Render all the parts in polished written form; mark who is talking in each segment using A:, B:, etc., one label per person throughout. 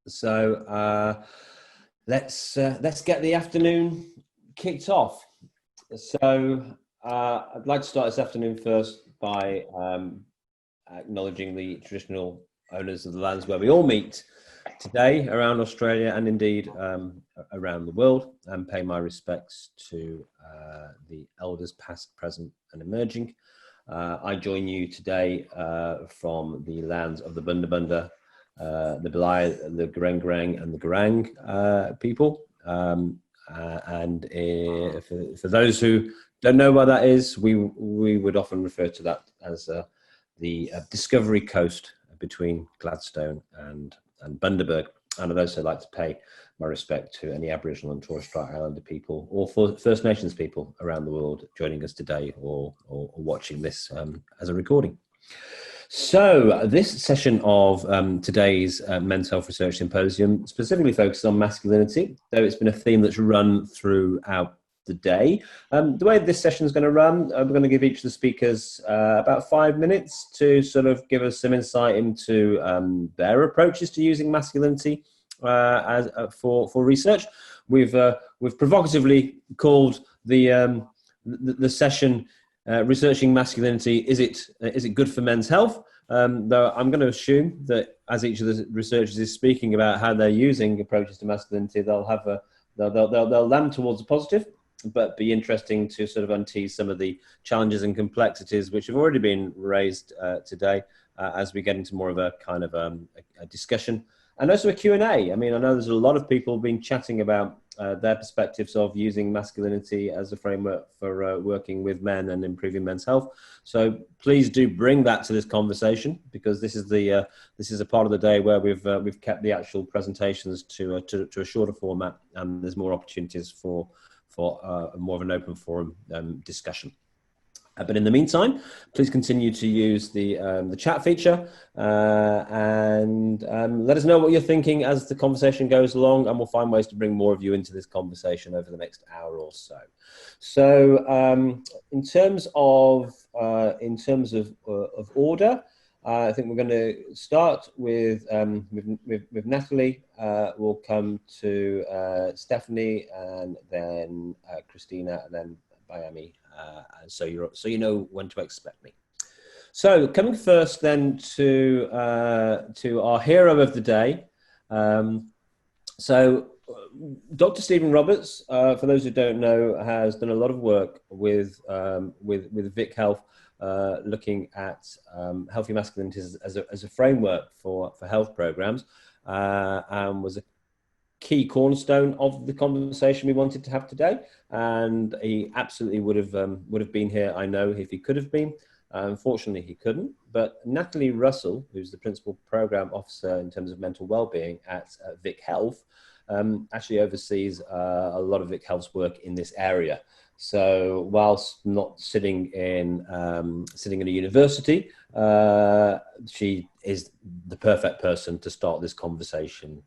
A: So let's get the afternoon kicked off. So I'd like to start this afternoon first by acknowledging the traditional owners of the lands where we all meet today around Australia and indeed around the world, and pay my respects to the elders past, present and emerging. I join you today from the lands of the Bunda Bunda, the Balai, the Gureng Gureng and the Gurang people. And for those who don't know what that is, we would often refer to that as the Discovery Coast between Gladstone and Bundaberg. And I'd also like to pay my respect to any Aboriginal and Torres Strait Islander people or First Nations people around the world joining us today or watching this as a recording. So this session of today's Men's Health Research Symposium specifically focuses on masculinity, though it's been a theme that's run throughout the day. The way this session is going to run, we're going to give each of the speakers about 5 minutes to sort of give us some insight into their approaches to using masculinity for research. We've provocatively called the session researching masculinity. Is it good for men's health? Though I'm going to assume that as each of the researchers is speaking about how they're using approaches to masculinity, they'll land towards the positive, but be interesting to sort of untease some of the challenges and complexities which have already been raised today as we get into more of a kind of a discussion and also a Q&A. I mean, I know there's a lot of people been chatting about their perspectives of using masculinity as a framework for working with men and improving men's health. So please do bring that to this conversation, because this is a part of the day where we've kept the actual presentations to a shorter format, and there's more opportunities for more of an open forum discussion. But in the meantime, please continue to use the chat feature and let us know what you're thinking as the conversation goes along, and we'll find ways to bring more of you into this conversation over the next hour or so. So in terms of order, I think we're going to start with Natalie. We'll come to Stefanie, and then Cristina, and then Miami. So you know when to expect me. So coming first then to our hero of the day. So Dr. Stephen Roberts, for those who don't know, has done a lot of work with VicHealth, looking at healthy masculinities as a framework for health programs, and was a key cornerstone of the conversation we wanted to have today, and he absolutely would have been here, I know, if he could have been. Unfortunately, he couldn't. But Natalie Russell, who's the principal program officer in terms of mental well-being at VicHealth, actually oversees a lot of VicHealth's work in this area. So whilst not sitting in a university, she is the perfect person to start this conversation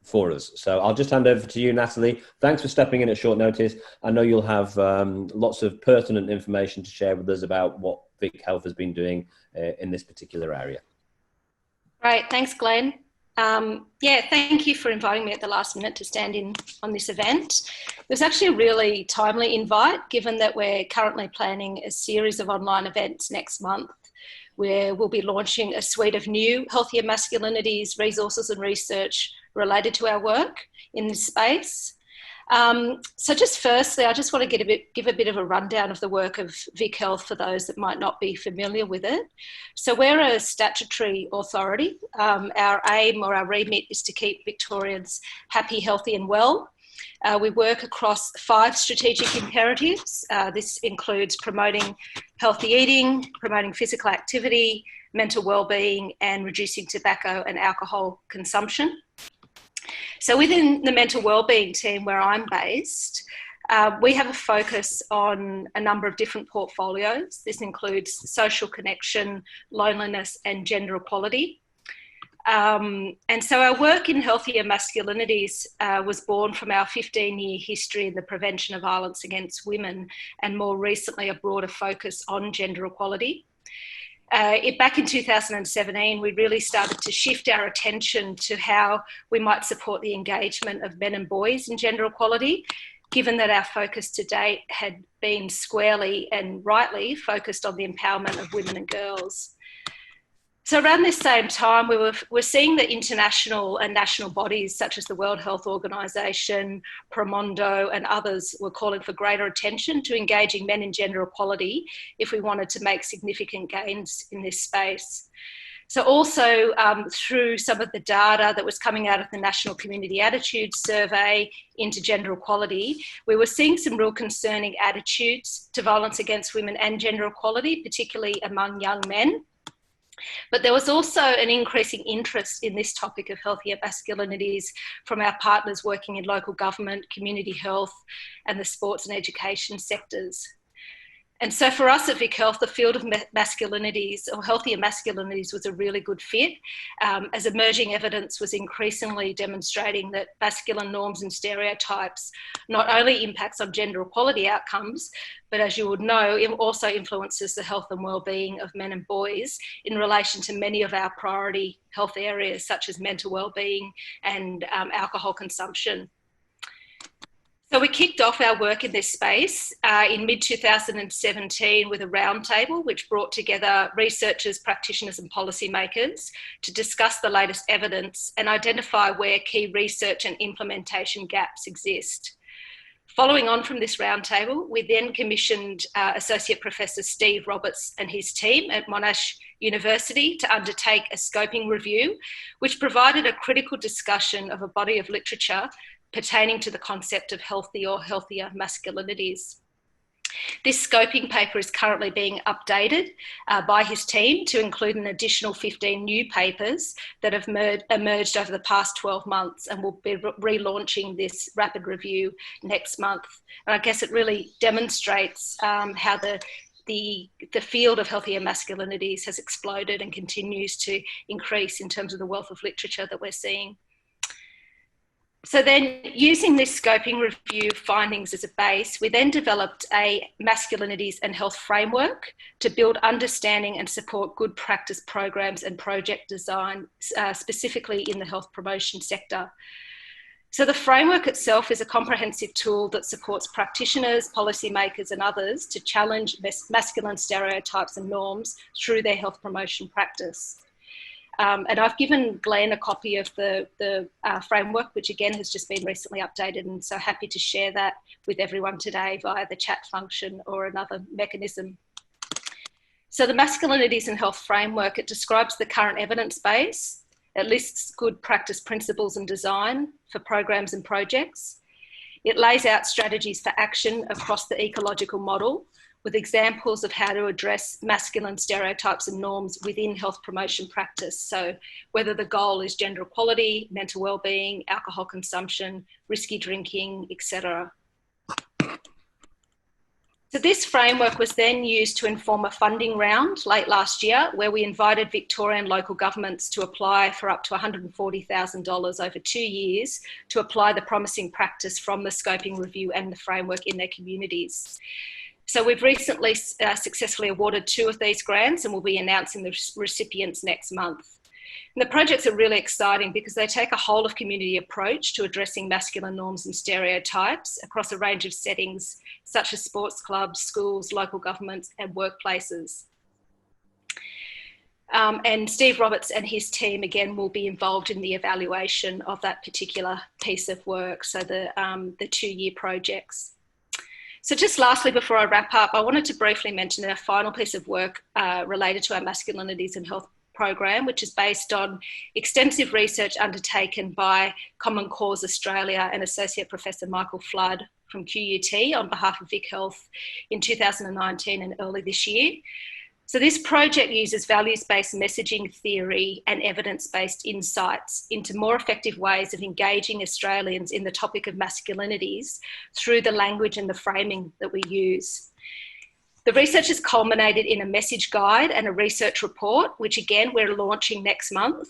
A: for us. So I'll just hand over to you, Natalie. Thanks for stepping in at short notice. I know you'll have lots of pertinent information to share with us about what VicHealth has been doing in this particular area.
B: Great, thanks, Glenn. Yeah, thank you for inviting me at the last minute to stand in on this event. It was actually a really timely invite, given that we're currently planning a series of online events next month, where we'll be launching a suite of new healthier masculinities, resources and research related to our work in this space. So just firstly, I just want to give a bit of a rundown of the work of VicHealth for those that might not be familiar with it. So we're a statutory authority. Our aim or our remit is to keep Victorians happy, healthy and well. We work across 5 strategic imperatives. This includes promoting healthy eating, promoting physical activity, mental well-being, and reducing tobacco and alcohol consumption. So within the mental wellbeing team where I'm based, we have a focus on a number of different portfolios. This includes social connection, loneliness, and gender equality. And so our work in healthier masculinities was born from our 15-year history in the prevention of violence against women, and more recently a broader focus on gender equality. Back in 2017, we really started to shift our attention to how we might support the engagement of men and boys in gender equality, given that our focus to date had been squarely and rightly focused on the empowerment of women and girls. So around this same time, we're seeing that international and national bodies such as the World Health Organization, Promondo and others were calling for greater attention to engaging men in gender equality if we wanted to make significant gains in this space. So also through some of the data that was coming out of the National Community Attitudes Survey into gender equality, we were seeing some real concerning attitudes to violence against women and gender equality, particularly among young men. But there was also an increasing interest in this topic of healthier masculinities from our partners working in local government, community health, and the sports and education sectors. And so for us at VicHealth, the field of masculinities or healthier masculinities was a really good fit, as emerging evidence was increasingly demonstrating that masculine norms and stereotypes not only impacts on gender equality outcomes, but as you would know, it also influences the health and well-being of men and boys in relation to many of our priority health areas, such as mental well-being and alcohol consumption. So we kicked off our work in this space in mid-2017 with a roundtable which brought together researchers, practitioners and policymakers to discuss the latest evidence and identify where key research and implementation gaps exist. Following on from this roundtable, we then commissioned Associate Professor Steve Roberts and his team at Monash University to undertake a scoping review, which provided a critical discussion of a body of literature pertaining to the concept of healthy or healthier masculinities. This scoping paper is currently being updated by his team to include an additional 15 new papers that have emerged over the past 12 months, and we'll be relaunching this rapid review next month. And I guess it really demonstrates how the field of healthier masculinities has exploded and continues to increase in terms of the wealth of literature that we're seeing. So then, using this scoping review findings as a base, we then developed a masculinities and health framework to build understanding and support good practice programs and project design, specifically in the health promotion sector. So the framework itself is a comprehensive tool that supports practitioners, policymakers and others to challenge masculine stereotypes and norms through their health promotion practice. And I've given Glenn a copy of the framework, which again has just been recently updated, and so happy to share that with everyone today via the chat function or another mechanism. So the Masculinities and Health Framework, it describes the current evidence base, it lists good practice principles and design for programs and projects, it lays out strategies for action across the ecological model, with examples of how to address masculine stereotypes and norms within health promotion practice. So whether the goal is gender equality, mental wellbeing, alcohol consumption, risky drinking, etc. So this framework was then used to inform a funding round late last year, where we invited Victorian local governments to apply for up to $140,000 over 2 years to apply the promising practice from the scoping review and the framework in their communities. So we've recently successfully awarded 2 of these grants, and we'll be announcing the recipients next month. And the projects are really exciting because they take a whole of community approach to addressing masculine norms and stereotypes across a range of settings, such as sports clubs, schools, local governments and workplaces. And Steve Roberts and his team, again, will be involved in the evaluation of that particular piece of work, so the 2-year projects. So just lastly, before I wrap up, I wanted to briefly mention a final piece of work related to our Masculinities and Health program, which is based on extensive research undertaken by Common Cause Australia and Associate Professor Michael Flood from QUT on behalf of VicHealth in 2019 and early this year. So this project uses values-based messaging theory and evidence-based insights into more effective ways of engaging Australians in the topic of masculinities through the language and the framing that we use. The research has culminated in a message guide and a research report, which again, we're launching next month.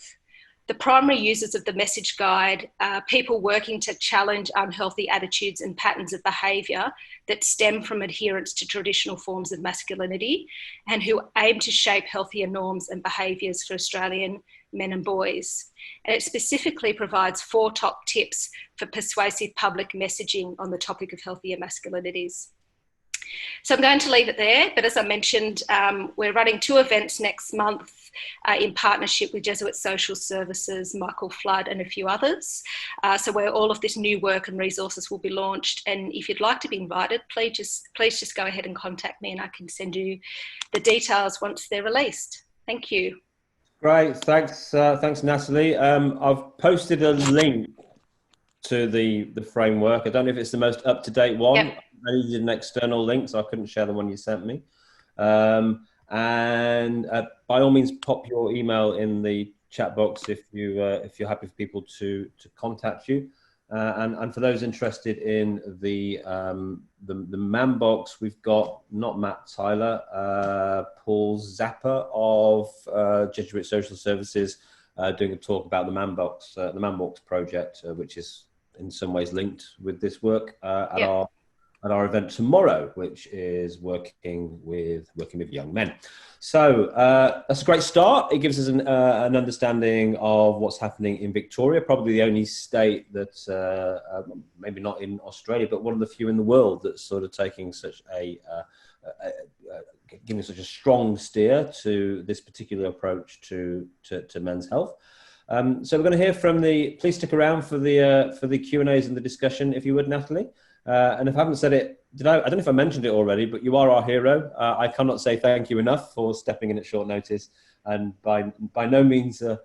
B: The primary users of the message guide are people working to challenge unhealthy attitudes and patterns of behaviour that stem from adherence to traditional forms of masculinity, and who aim to shape healthier norms and behaviours for Australian men and boys. And it specifically provides 4 top tips for persuasive public messaging on the topic of healthier masculinities. So I'm going to leave it there, but as I mentioned, we're running 2 events next month in partnership with Jesuit Social Services, Michael Flood and a few others. So where all of this new work and resources will be launched. And if you'd like to be invited, please just go ahead and contact me and I can send you the details once they're released. Thank you.
A: Great, thanks Natalie. I've posted a link to the framework. I don't know if it's the most up-to-date one.
B: Yep.
A: I needed an external link, so I couldn't share the one you sent me. And by all means, pop your email in the chat box if you're happy for people to contact you. And for those interested in the man box, we've got not Matt Tyler, Paul Zappa of Jesuit Social Services doing a talk about the man box project, which is in some ways linked with this work at our event tomorrow, which is working with young men. So that's a great start. It gives us an understanding of what's happening in Victoria, probably the only state that, maybe not in Australia, but one of the few in the world that's sort of taking such giving such a strong steer to this particular approach to men's health. So we're going to hear from please stick around for the Q&As and the discussion, if you would, Natalie. And if I haven't said it, I don't know if I mentioned it already, but you are our hero. I cannot say thank you enough for stepping in at short notice, and by no means a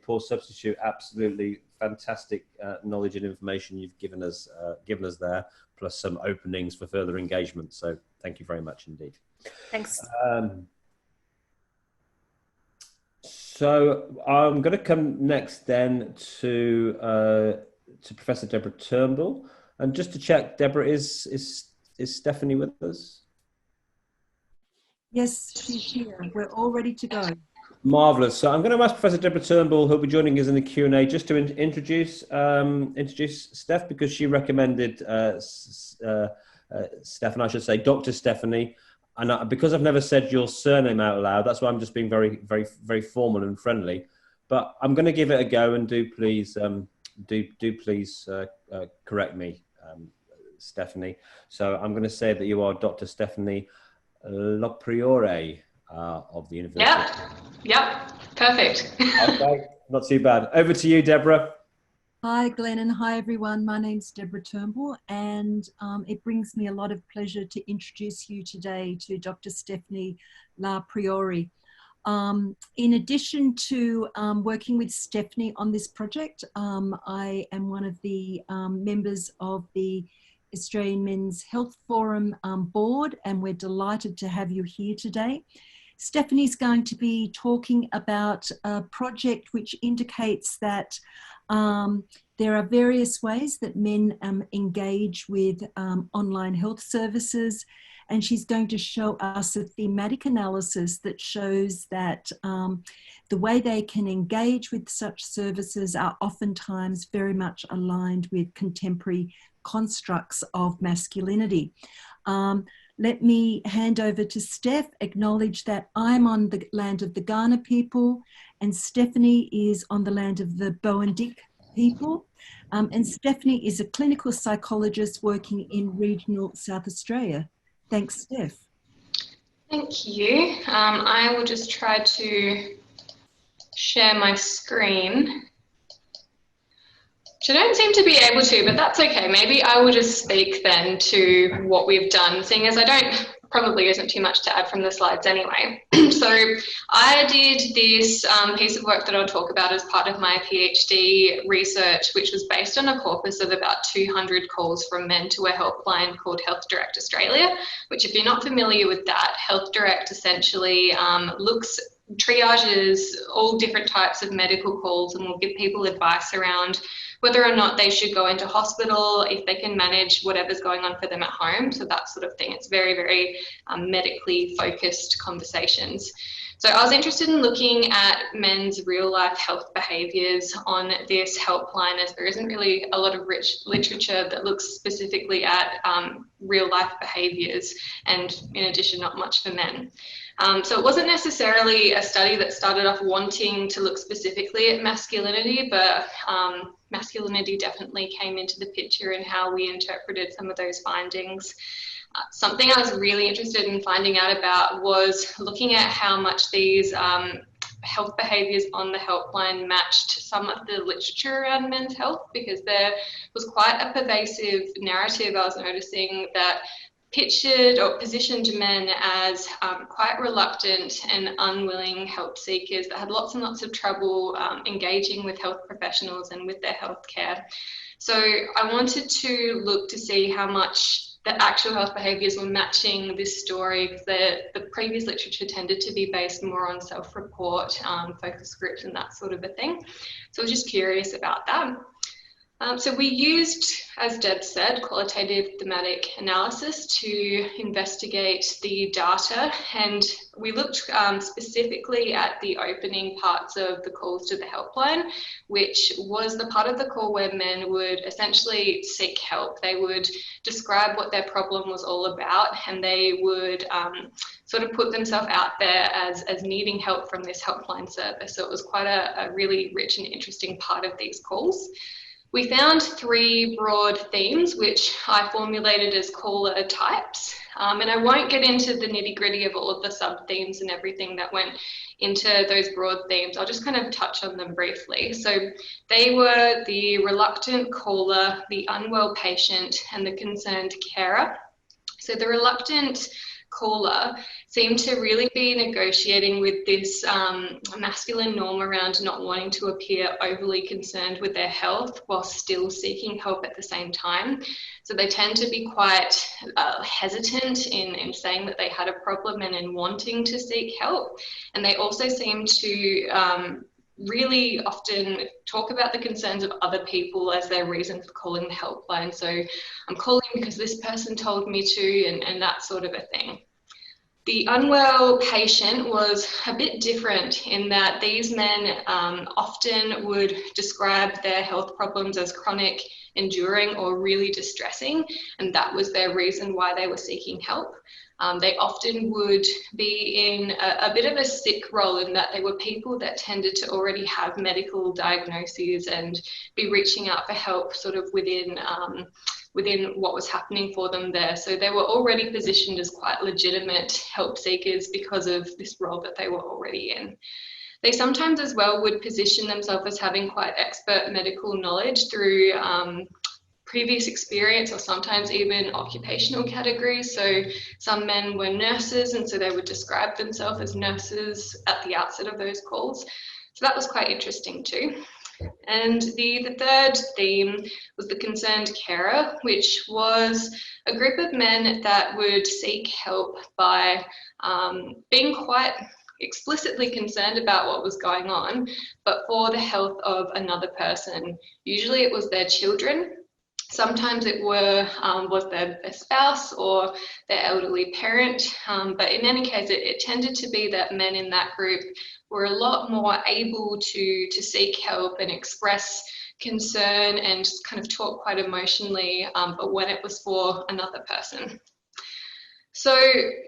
A: poor substitute. Absolutely fantastic knowledge and information you've given us there, plus some openings for further engagement. So thank you very much indeed.
B: Thanks.
A: So I'm going to come next then to Professor Deborah Turnbull, and just to check, Deborah, is Stefanie with us?
C: Yes, she's here. We're all ready to go.
A: Marvellous. So I'm going to ask Professor Deborah Turnbull, who'll be joining us in the Q&A, just to introduce Steph, because she recommended Steph, and I should say Dr. Stefanie. And because I've never said your surname out loud, that's why I'm just being very, very, very formal and friendly. But I'm going to give it a go, and do please correct me, Stefanie. So I'm going to say that you are Dr. Stefanie Lopriore of the University.
D: Yep, perfect.
A: Okay, not too bad. Over to you, Deborah.
C: Hi, Glenn, and hi, everyone. My name's Deborah Turnbull, and it brings me a lot of pleasure to introduce you today to Dr. Stefanie Lopriore. In addition to working with Stefanie on this project, I am one of the members of the Australian Men's Health Forum board, and we're delighted to have you here today. Stefanie's going to be talking about a project which indicates that there are various ways that men engage with online health services, and she's going to show us a thematic analysis that shows that the way they can engage with such services are oftentimes very much aligned with contemporary constructs of masculinity. Let me hand over to Steph, acknowledge that I'm on the land of the Kaurna people and Stefanie is on the land of the Boandik people. And Stefanie is a clinical psychologist working in regional South Australia. Thanks, Steph.
D: Thank you. I will just try to share my screen, which I don't seem to be able to, but that's okay. Maybe I will just speak then to what we've done, seeing as probably isn't too much to add from the slides anyway. So I did this piece of work that I'll talk about as part of my PhD research, which was based on a corpus of about 200 calls from men to a helpline called Health Direct Australia, which, if you're not familiar with that, Health Direct essentially triages all different types of medical calls and will give people advice around whether or not they should go into hospital, if they can manage whatever's going on for them at home. So that sort of thing. It's very, very medically focused conversations. So I was interested in looking at men's real life health behaviours on this helpline, as there isn't really a lot of rich literature that looks specifically at real life behaviours, and in addition, not much for men. So it wasn't necessarily a study that started off wanting to look specifically at masculinity, but masculinity definitely came into the picture in how we interpreted some of those findings. Something I was really interested in finding out about was looking at how much these health behaviours on the helpline matched some of the literature around men's health, because there was quite a pervasive narrative I was noticing that pictured or positioned men as quite reluctant and unwilling help seekers that had lots and lots of trouble engaging with health professionals and with their health care. So I wanted to look to see how much the actual health behaviours were matching this story, because the previous literature tended to be based more on self-report, focus groups and that sort of a thing. So I was just curious about that. So we used, as Deb said, qualitative thematic analysis to investigate the data, and we looked specifically at the opening parts of the calls to the helpline, which was the part of the call where men would essentially seek help. They would describe what their problem was all about, and they would sort of put themselves out there as needing help from this helpline service. So it was quite a really rich and interesting part of these calls. We found 3 broad themes, which I formulated as caller types. And I won't get into the nitty-gritty of all of the sub-themes and everything that went into those broad themes. I'll just kind of touch on them briefly. So they were the reluctant caller, the unwell patient, and the concerned carer. So the reluctant caller seemed to really be negotiating with this masculine norm around not wanting to appear overly concerned with their health while still seeking help at the same time. So they tend to be quite hesitant in saying that they had a problem and in wanting to seek help. And they also seem to really often talk about the concerns of other people as their reason for calling the helpline. So I'm calling because this person told me to, and that sort of a thing. The unwell patient was a bit different in that these men often would describe their health problems as chronic, enduring, or really distressing, and that was their reason why they were seeking help. They often would be in a bit of a sick role in that they were people that tended to already have medical diagnoses and be reaching out for help sort of within what was happening for them there. So they were already positioned as quite legitimate help seekers because of this role that they were already in. They sometimes as well would position themselves as having quite expert medical knowledge through previous experience, or sometimes even occupational categories. So some men were nurses, and so they would describe themselves as nurses at the outset of those calls. So that was quite interesting too. And the third theme was the concerned carer, which was a group of men that would seek help by being quite explicitly concerned about what was going on, but for the health of another person. Usually it was their children. Sometimes it was their spouse or their elderly parent, but in any case, it tended to be that men in that group were a lot more able to seek help and express concern and kind of talk quite emotionally, but when it was for another person. So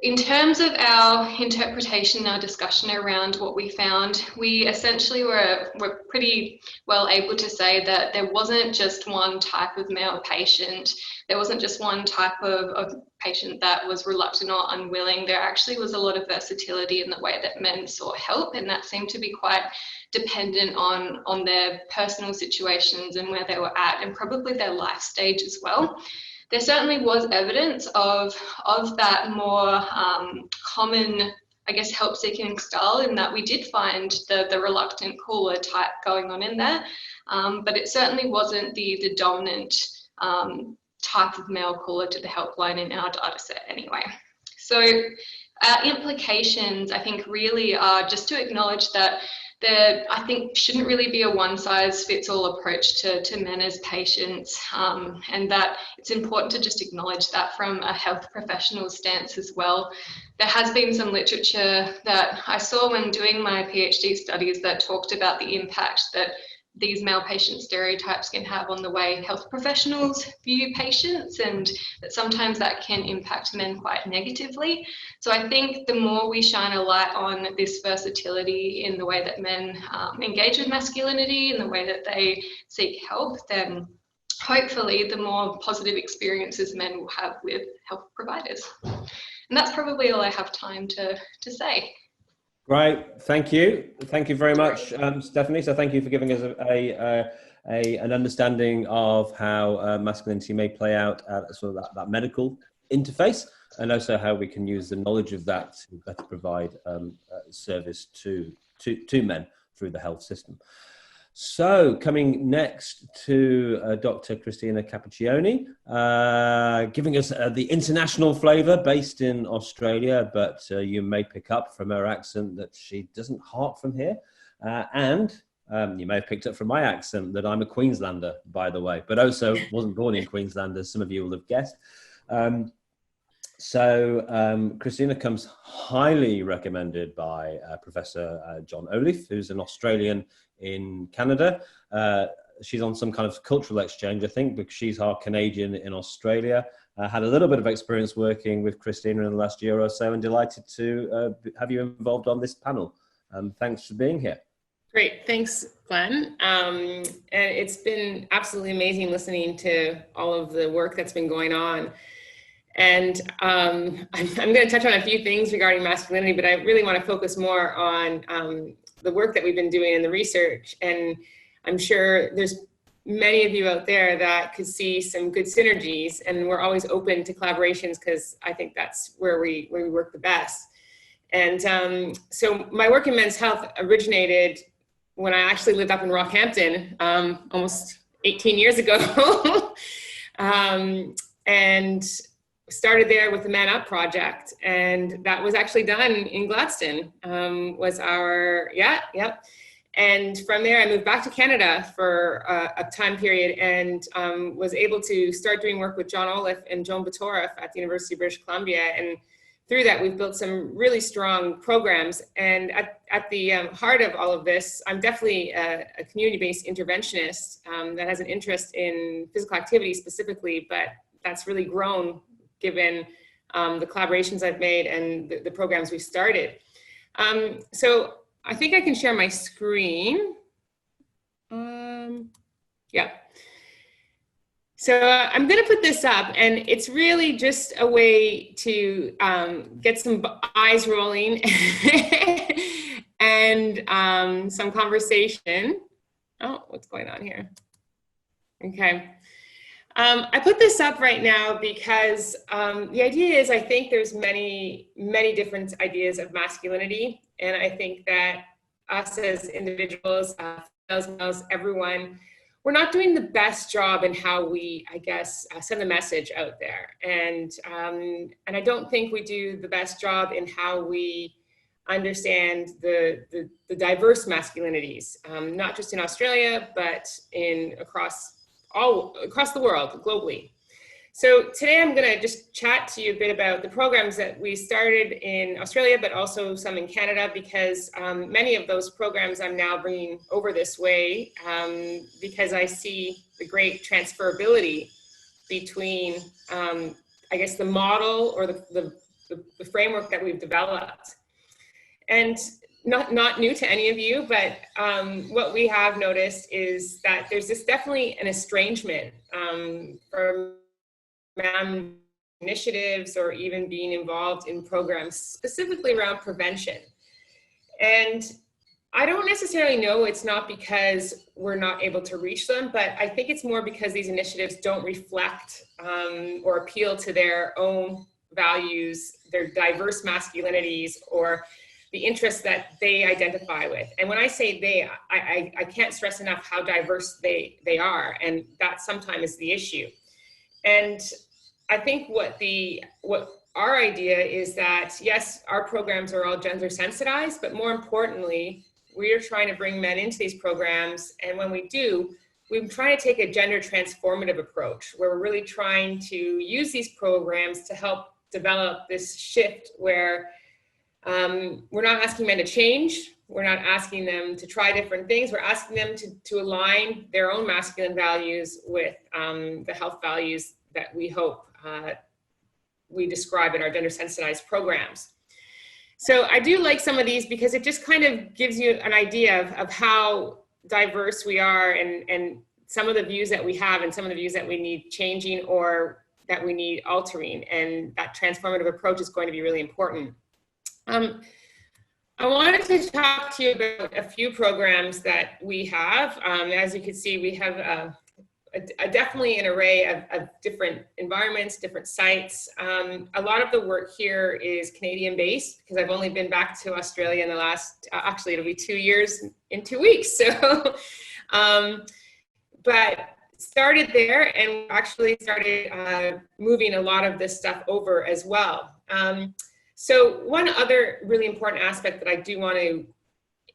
D: in terms of our interpretation, our discussion around what we found, we essentially were pretty well able to say that there wasn't just one type of male patient. There wasn't just one type of patient that was reluctant or unwilling. There actually was a lot of versatility in the way that men sought help, and that seemed to be quite dependent on their personal situations and where they were at, and probably their life stage as well. There certainly was evidence of that more common, I guess, help-seeking style, in that we did find the reluctant caller type going on in there, but it certainly wasn't the dominant type of male caller to the helpline in our data set anyway. So our implications, I think, really are just to acknowledge that there, I think, shouldn't really be a one-size-fits-all approach to men as patients, and that it's important to just acknowledge that from a health professional stance as well. There has been some literature that I saw when doing my PhD studies that talked about the impact that these male patient stereotypes can have on the way health professionals view patients, and that sometimes that can impact men quite negatively. So I think the more we shine a light on this versatility in the way that men engage with masculinity, in the way that they seek help, then hopefully the more positive experiences men will have with health providers. And that's probably all I have time to say.
A: Great, thank you very much, Stefanie. So thank you for giving us an understanding of how masculinity may play out at sort of that medical interface, and also how we can use the knowledge of that to better provide service to men through the health system. So coming next to Dr. Cristina Caperchione, giving us the international flavour based in Australia, but you may pick up from her accent that she doesn't hark from here. And you may have picked up from my accent that I'm a Queenslander, by the way, but also wasn't born in Queensland, as some of you will have guessed. Cristina comes highly recommended by Professor John Olive, who's an Australian in Canada. She's on some kind of cultural exchange, I think, because she's half Canadian in Australia. Had a little bit of experience working with Cristina in the last year or so, and delighted to have you involved on this panel. Thanks for being here.
E: Great, thanks, Glenn. And it's been absolutely amazing listening to all of the work that's been going on. And I'm going to touch on a few things regarding masculinity, but I really want to focus more on the work that we've been doing in the research. And I'm sure there's many of you out there that could see some good synergies, and we're always open to collaborations because I think that's where we work the best. And so my work in men's health originated when I actually lived up in Rockhampton almost 18 years ago. And started there with the Man Up project, and that was actually done in Gladstone, was our, And from there I moved back to Canada for a time period, and was able to start doing work with John Olive and Joan Batoreff at the University of British Columbia. And through that, we've built some really strong programs. And at the heart of all of this, I'm definitely a community-based interventionist that has an interest in physical activity specifically, but that's really grown given the collaborations I've made and the programs we've started. So I think I can share my screen. So I'm going to put this up, and it's really just a way to get some eyes rolling and some conversation. Oh, what's going on here? Okay. I put this up right now because the idea is, I think there's many different ideas of masculinity. And I think that us as individuals, females, males, everyone, we're not doing the best job in how we, I guess, send the message out there. And I don't think we do the best job in how we understand the diverse masculinities, not just in Australia, but across the world, globally. So today I'm going to just chat to you a bit about the programs that we started in Australia, but also some in Canada, because many of those programs I'm now bringing over this way because I see the great transferability between, I guess, the model or the framework that we've developed. And not new to any of you, but what we have noticed is that there's definitely an estrangement from initiatives or even being involved in programs specifically around prevention. And I don't necessarily know it's not because we're not able to reach them, but I think it's more because these initiatives don't reflect or appeal to their own values, their diverse masculinities, or the interests that they identify with. And when I say they, I can't stress enough how diverse they are, and that sometimes is the issue. And I think what our idea is that, yes, our programs are all gender sensitized, but more importantly, we are trying to bring men into these programs. And when we do, we're trying to take a gender transformative approach where we're really trying to use these programs to help develop this shift where we're not asking men to change. We're not asking them to try different things. We're asking them to align their own masculine values with the health values that we hope we describe in our gender sensitized programs. So I do like some of these because it just kind of gives you an idea of how diverse we are and some of the views that we have and some of the views that we need changing or that we need altering. And that transformative approach is going to be really important. I wanted to talk to you about a few programs that we have. As you can see, we have definitely an array of different environments, different sites. A lot of the work here is Canadian based because I've only been back to Australia in the last, actually it'll be 2 years in 2 weeks. So, but started there and actually started moving a lot of this stuff over as well. So one other really important aspect that I do want to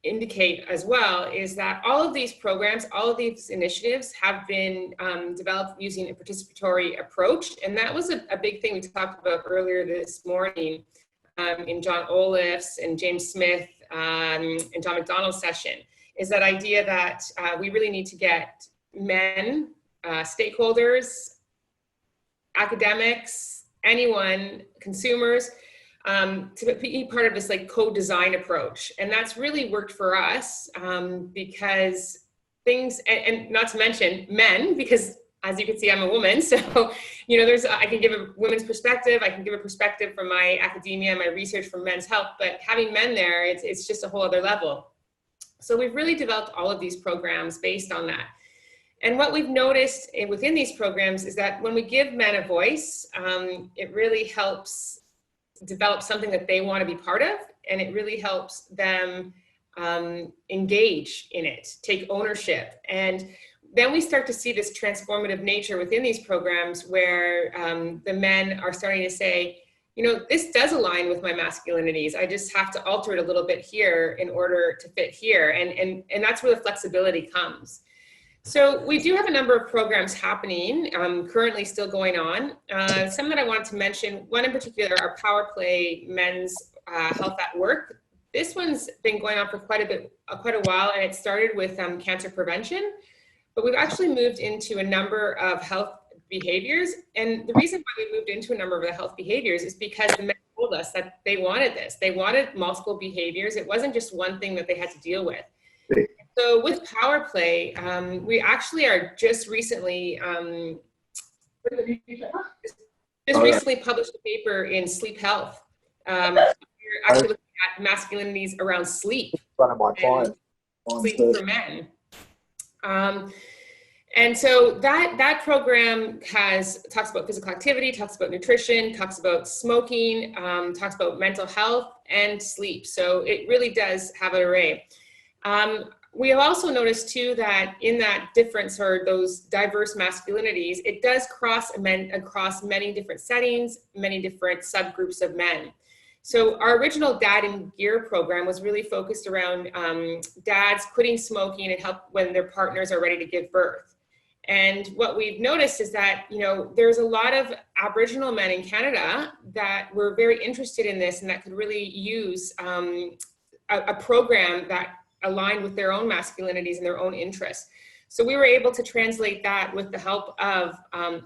E: indicate as well is that all of these programs, all of these initiatives have been developed using a participatory approach. And that was a big thing we talked about earlier this morning in John Olif's and James Smith and John McDonald's session, is that idea that we really need to get men, stakeholders, academics, anyone, consumers, to be part of this like co-design approach. And that's really worked for us because things, and not to mention men, because as you can see, I'm a woman. So, you know, I can give a women's perspective. I can give a perspective from my academia, my research from men's health, but having men there, it's just a whole other level. So we've really developed all of these programs based on that. And what we've noticed within these programs is that when we give men a voice, it really helps develop something that they want to be part of, and it really helps them engage in it, take ownership. And then we start to see this transformative nature within these programs where the men are starting to say, you know, this does align with my masculinities. I just have to alter it a little bit here in order to fit here. And that's where the flexibility comes. So we do have a number of programs happening, currently still going on. Some that I wanted to mention, one in particular, our Power Play Men's Health at Work. This one's been going on for quite a while, and it started with cancer prevention, but we've actually moved into a number of health behaviors. And the reason why we moved into a number of the health behaviors is because the men told us that they wanted this. They wanted multiple behaviors. It wasn't just one thing that they had to deal with. So with Power Play, we actually are just recently published a paper in Sleep Health. We're actually looking at masculinities around sleep. Sleep for men. And so that program talks about physical activity, talks about nutrition, talks about smoking, talks about mental health and sleep. So it really does have an array. We have also noticed too that in that difference or those diverse masculinities, it does cross across many different settings, many different subgroups of men. So our original Dad in Gear program was really focused around dads quitting smoking and help when their partners are ready to give birth. And what we've noticed is that, you know, there's a lot of Aboriginal men in Canada that were very interested in this and that could really use a program that aligned with their own masculinities and their own interests. So we were able to translate that with the help of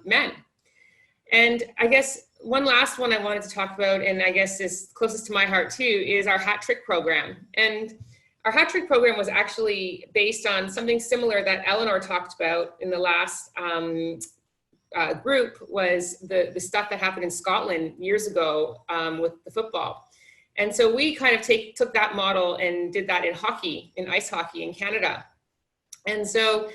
E: men. And I guess one last one I wanted to talk about, and I guess is closest to my heart too, is our Hat Trick program. And our Hat Trick program was actually based on something similar that Eleanor talked about in the last group, was the stuff that happened in Scotland years ago with the football. And so we kind of took that model and did that in hockey, in ice hockey in Canada. And so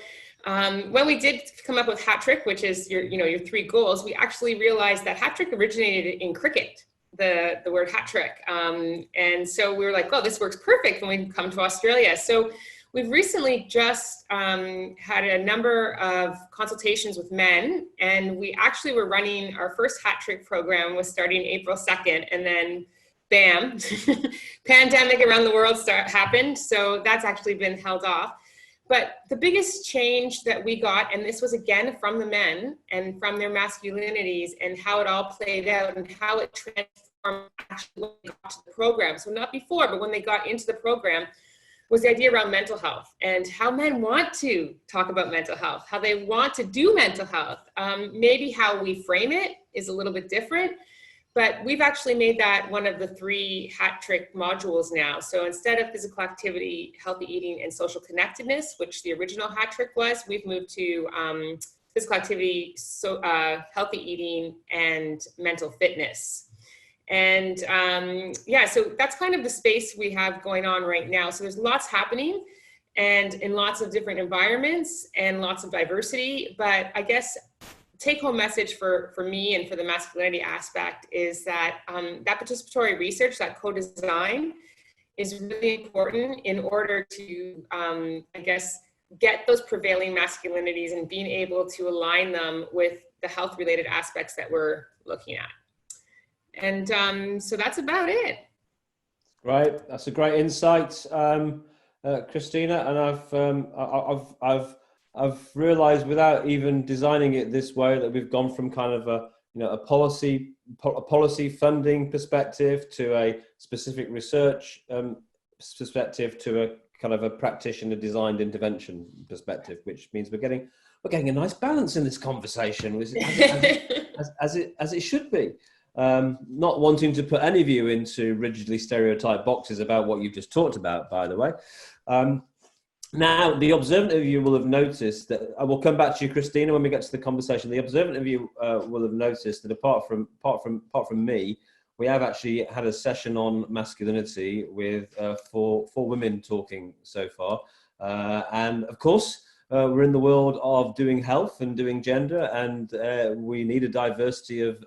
E: when we did come up with Hat Trick, which is your 3 goals, we actually realized that Hat Trick originated in cricket, the word hat trick. And so we were like, oh, this works perfect when we come to Australia. So we've recently just had a number of consultations with men, and we actually were running our first Hat Trick program was starting April 2nd, and then bam, pandemic around the world happened. So that's actually been held off. But the biggest change that we got, and this was again from the men and from their masculinities and how it all played out and how it transformed actually when they got to the program. So not before, but when they got into the program, was the idea around mental health and how men want to talk about mental health, how they want to do mental health. Maybe how we frame it is a little bit different, but we've actually made that one of the 3 hat trick modules now. So instead of physical activity, healthy eating, and social connectedness, which the original hat trick was, we've moved to physical activity, healthy eating, and mental fitness. And yeah, so that's kind of the space we have going on right now. So there's lots happening and in lots of different environments and lots of diversity. But I guess take-home message for me and for the masculinity aspect is that that participatory research, that co-design, is really important in order to, I guess, get those prevailing masculinities and being able to align them with the health-related aspects that we're looking at. And so that's about it.
A: Right, that's a great insight, Cristina. And I've realised without even designing it this way that we've gone from kind of a policy funding perspective to a specific research perspective to a kind of a practitioner designed intervention perspective, which means we're getting a nice balance in this conversation, as it should be. Not wanting to put any of you into rigidly stereotyped boxes about what you've just talked about, by the way. Now, the observant of you will have noticed that, I will come back to you, Cristina, when we get to the conversation. The observant of you will have noticed that apart from me, we have actually had a session on masculinity with 4 women talking so far. And of course, we're in the world of doing health and doing gender, and we need a diversity of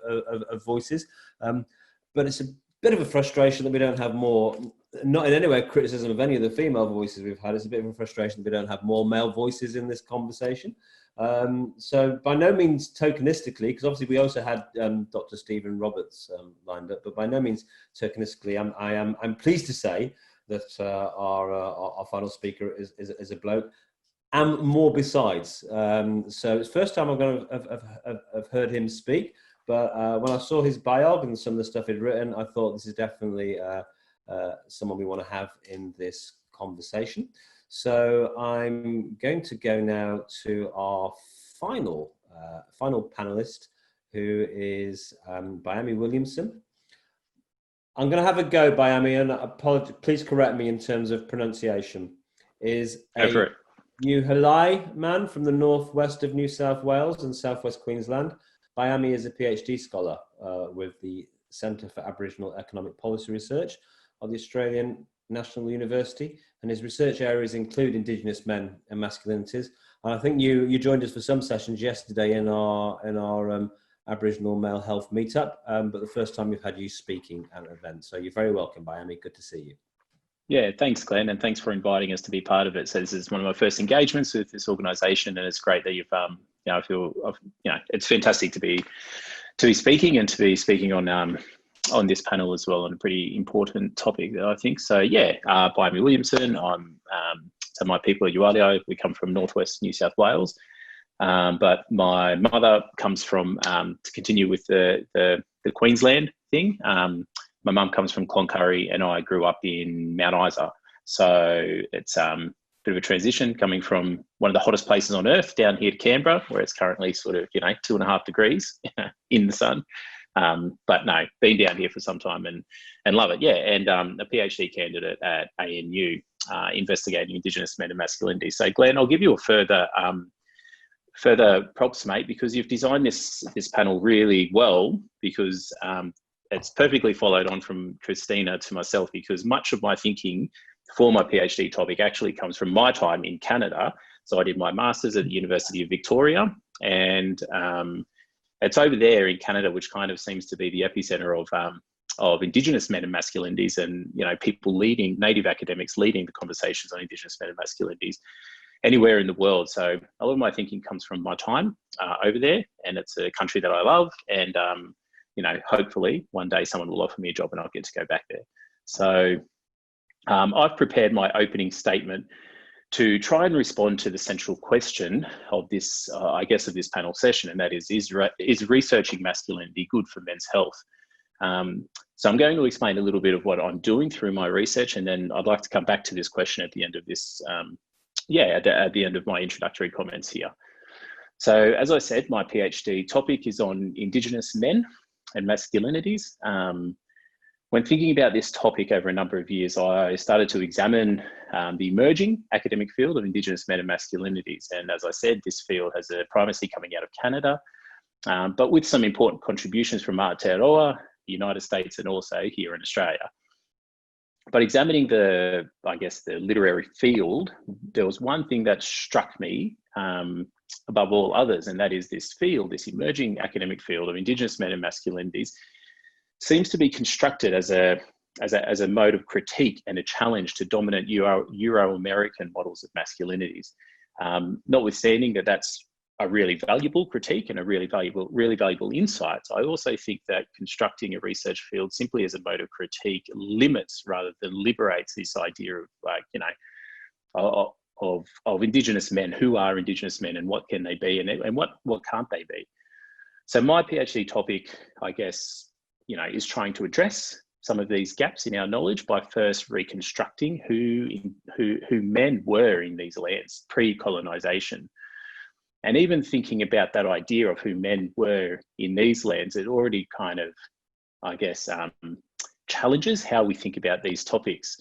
A: voices. But it's a bit of a frustration that we don't have more, not in any way criticism of any of the female voices we've had. It's a bit of a frustration that we don't have more male voices in this conversation. So by no means tokenistically, because obviously we also had Dr. Stephen Roberts lined up, but by no means tokenistically, I'm pleased to say that our final speaker is a bloke. And more besides. So it's the first time I'm going to have heard him speak, but when I saw his biog and some of the stuff he'd written, I thought this is definitely someone we want to have in this conversation. So I'm going to go now to our final panelist, who is Byami Williamson. I'm going to have a go, Byami, and please correct me in terms of pronunciation. Is a Nyuhalai man from the northwest of New South Wales and southwest Queensland. Byami is a PhD scholar with the Centre for Aboriginal Economic Policy Research of the Australian National University, and his research areas include Indigenous men and masculinities. And I think you joined us for some sessions yesterday in our Aboriginal male health meetup, but the first time we've had you speaking at an event. So you're very welcome, Byami. Good to see you.
F: Yeah, thanks, Glenn, and thanks for inviting us to be part of it. So this is one of my first engagements with this organisation, and it's great that you've, I feel, it's fantastic to be speaking and to be speaking on this panel as well on a pretty important topic, I think. So yeah, Byami Williamson. So my people are Yuwalio. We come from northwest New South Wales, but my mother comes from to continue with the Queensland thing. My mum comes from Cloncurry and I grew up in Mount Isa. So it's a bit of a transition coming from one of the hottest places on earth down here to Canberra, where it's currently sort of, 2.5 degrees in the sun. But no, been down here for some time and love it. Yeah. And a PhD candidate at ANU investigating Indigenous men and masculinities. So Glenn, I'll give you a further props, mate, because you've designed this panel really well, because it's perfectly followed on from Cristina to myself, because much of my thinking for my PhD topic actually comes from my time in Canada. So I did my master's at the University of Victoria, and it's over there in Canada, which kind of seems to be the epicenter of Indigenous men and masculinities, and people leading, native academics leading the conversations on Indigenous men and masculinities anywhere in the world. So a lot of my thinking comes from my time over there, and it's a country that I love, and you know, hopefully one day someone will offer me a job and I'll get to go back there. So I've prepared my opening statement to try and respond to the central question of this, I guess, of this panel session, and that is researching masculinity good for men's health? So I'm going to explain a little bit of what I'm doing through my research, and then I'd like to come back to this question at the end of this, at the end of my introductory comments here. So as I said, my PhD topic is on Indigenous men and masculinities. When thinking about this topic over a number of years, I started to examine the emerging academic field of Indigenous men and masculinities. And as I said, this field has a primacy coming out of Canada, but with some important contributions from Aotearoa, the United States, and also here in Australia. But examining the literary field, there was one thing that struck me above all others, and that is this field, this emerging academic field of Indigenous men and masculinities, seems to be constructed as a mode of critique and a challenge to dominant Euro-American models of masculinities. Notwithstanding that that's a really valuable critique and a really valuable insight, I also think that constructing a research field simply as a mode of critique limits rather than liberates this idea of, like, you know, of Indigenous men. Who are Indigenous men and what can they be, and what can't they be? So my PhD topic, I guess, you know, is trying to address some of these gaps in our knowledge by first reconstructing who men were in these lands pre-colonisation. And even thinking about that idea of who men were in these lands, it already kind of, I guess, challenges how we think about these topics.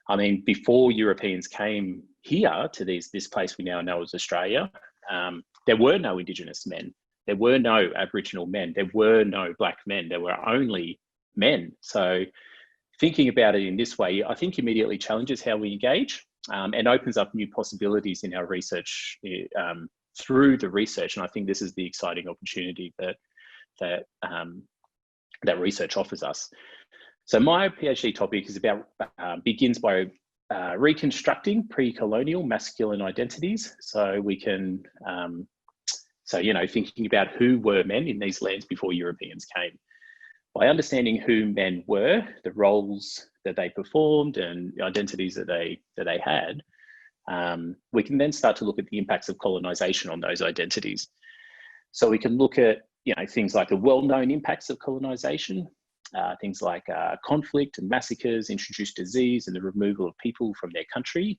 F: I mean, before Europeans came here to this place we now know as Australia, there were no Indigenous men. There were no Aboriginal men. There were no Black men. There were only men. So thinking about it in this way, I think immediately challenges how we engage and opens up new possibilities in our research through the research. And I think this is the exciting opportunity that research offers us. So my PhD topic is begins by reconstructing pre-colonial masculine identities. So we can, you know, thinking about who were men in these lands before Europeans came. By understanding who men were, the roles that they performed and the identities that they had, we can then start to look at the impacts of colonisation on those identities. So we can look at, you know, things like the well-known impacts of colonisation, things like conflict and massacres, introduced disease and the removal of people from their country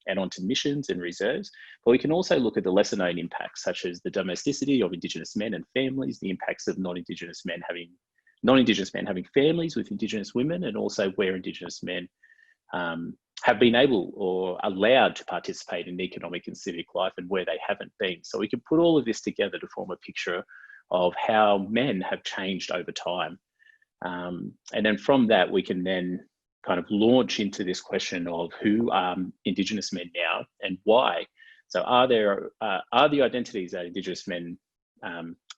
F: and onto missions and reserves. But we can also look at the lesser known impacts, such as the domesticity of Indigenous men and families, the impacts of non-Indigenous men having families with Indigenous women, and also where Indigenous men have been able or allowed to participate in economic and civic life and where they haven't been. So we can put all of this together to form a picture of how men have changed over time. And then from that, we can then kind of launch into this question of who are Indigenous men now and why. So are the identities that Indigenous men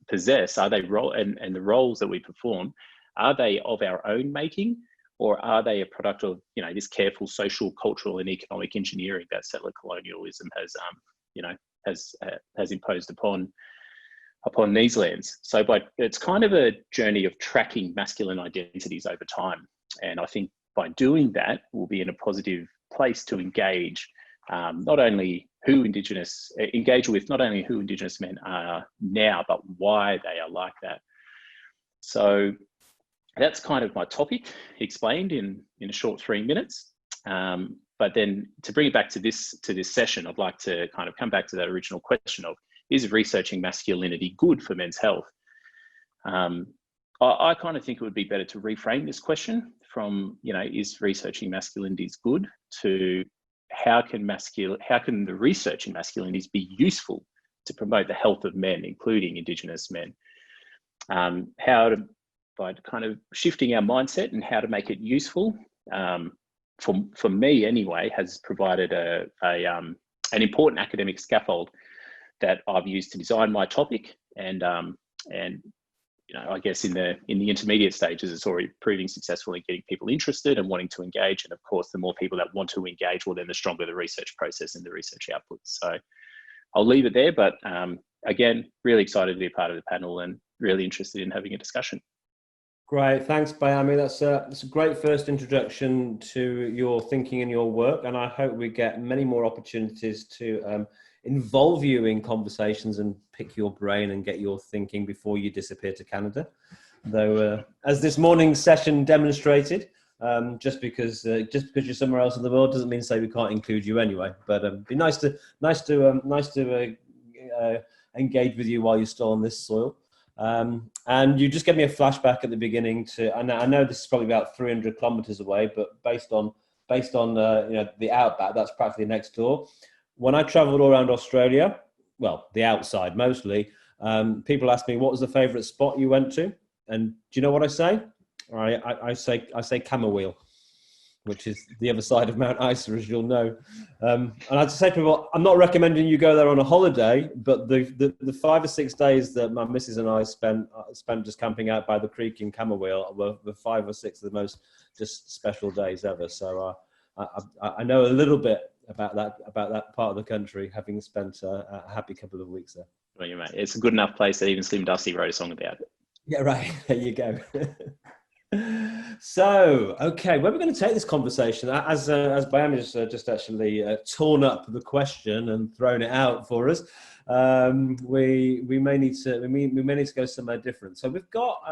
F: possess, are they and the roles that we perform, are they of our own making, or are they a product of, you know, this careful social, cultural, and economic engineering that settler colonialism has imposed upon these lands? So it's kind of a journey of tracking masculine identities over time, and I think by doing that, we'll be in a positive place to engage not only who Indigenous men are now, but why they are like that. So that's kind of my topic explained in a short 3 minutes. But then to bring it back to this session, I'd like to kind of come back to that original question of, is researching masculinity good for men's health? I kind of think it would be better to reframe this question from, you know, is researching masculinities good, to how can the research in masculinities be useful to promote the health of men, including Indigenous men? By kind of shifting our mindset and how to make it useful, for me anyway, has provided an important academic scaffold that I've used to design my topic, and you know, I guess in the intermediate stages, it's already proving successful in getting people interested and wanting to engage. And of course, the more people that want to engage, well, then the stronger the research process and the research output. So I'll leave it there, but again, really excited to be a part of the panel and really interested in having a discussion.
A: Great, thanks, Bayami. That's a great first introduction to your thinking and your work, and I hope we get many more opportunities to involve you in conversations and pick your brain and get your thinking before you disappear to Canada. Though, as this morning's session demonstrated, just because you're somewhere else in the world doesn't mean to say we can't include you anyway. But it'd be nice to engage with you while you're still on this soil. And you just gave me a flashback at the beginning to, I know this is probably about 300 kilometers away, but based on the outback, that's practically next door. When I traveled all around Australia, well, the outside mostly, people ask me, what was the favorite spot you went to? And do you know what I say? I say Camberwell, which is the other side of Mount Isa, as you'll know. And I'd say to people, I'm not recommending you go there on a holiday, but the 5 or 6 days that my missus and I spent just camping out by the creek in Camberwell were the 5 or 6 of the most just special days ever. So I know a little bit about that part of the country, having spent a happy couple of weeks there.
F: Well, you mate, it's a good enough place that even Slim Dusty wrote a song about it.
A: Yeah, right. There you go. So, okay, where are we going to take this conversation? As Bayami's just actually torn up the question and thrown it out for us, we may need to go somewhere different. So we've got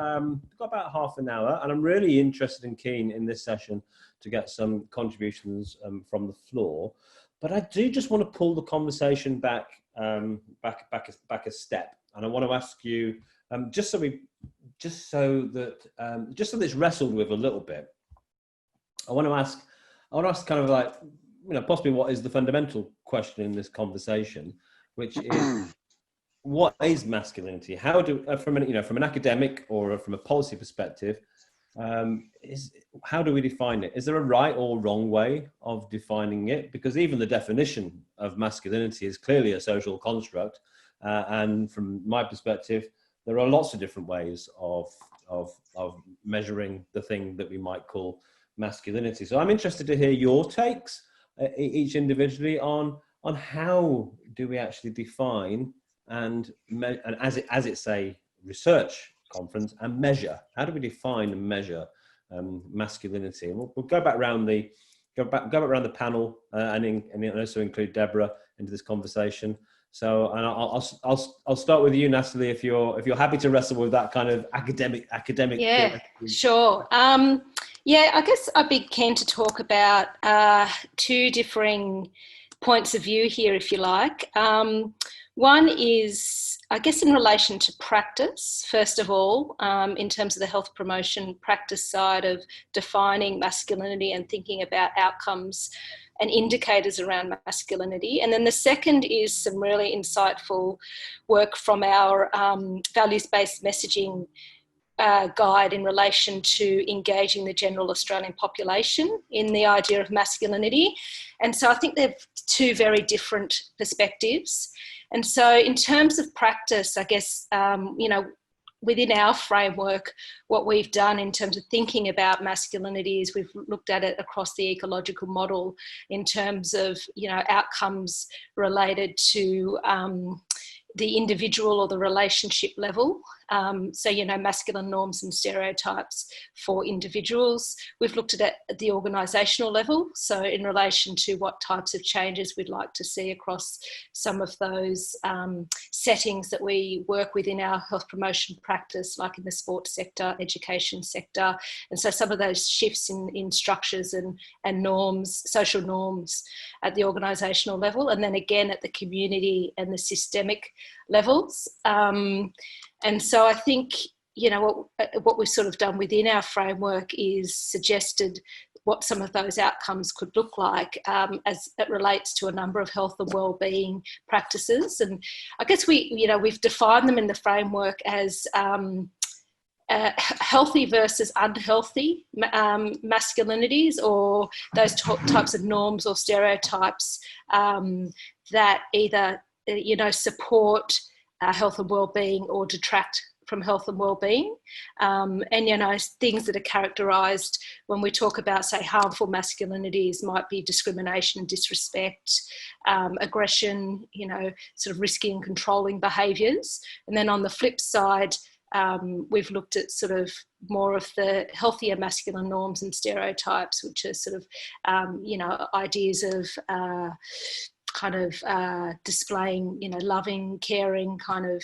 A: about half an hour, and I'm really interested and keen in this session to get some contributions from the floor. But I do just want to pull the conversation back a step, and I want to ask you just so that it's wrestled with a little bit. I want to ask kind of like, possibly what is the fundamental question in this conversation, which is, what is masculinity? How do, from an academic or from a policy perspective, how do we define it? Is there a right or wrong way of defining it? Because even the definition of masculinity is clearly a social construct, and from my perspective, there are lots of different ways of measuring the thing that we might call masculinity. So I'm interested to hear your takes, each individually, on how do we actually define and as it's a research conference, and measure. How do we define and measure masculinity? And we'll go back around the panel and also include Deborah into this conversation. So, and I'll start with you, Natalie, if you're happy to wrestle with that kind of academic.
B: Yeah, sure. Yeah, I guess I'd be keen to talk about two differing points of view here, if you like. One is, I guess, in relation to practice, first of all, in terms of the health promotion practice side of defining masculinity and thinking about outcomes and indicators around masculinity. And then the second is some really insightful work from our values-based messaging guide in relation to engaging the general Australian population in the idea of masculinity. And so I think they're two very different perspectives. And so in terms of practice, I guess, within our framework, what we've done in terms of thinking about masculinity is we've looked at it across the ecological model in terms of, outcomes related to the individual or the relationship level. So, masculine norms and stereotypes for individuals. We've looked at it at the organisational level, so in relation to what types of changes we'd like to see across some of those settings that we work with in our health promotion practice, like in the sports sector, education sector. And so some of those shifts in structures and norms, social norms at the organisational level, and then again at the community and the systemic levels. And so I think, what we've sort of done within our framework is suggested what some of those outcomes could look like as it relates to a number of health and wellbeing practices. And I guess we've defined them in the framework as healthy versus unhealthy masculinities, or those types of norms or stereotypes that either, support health and wellbeing or detract from health and wellbeing, and things that are characterised when we talk about, say, harmful masculinities might be discrimination and disrespect, aggression, sort of risky and controlling behaviours. And then on the flip side, we've looked at sort of more of the healthier masculine norms and stereotypes, which are sort of, ideas of displaying, loving, caring kind of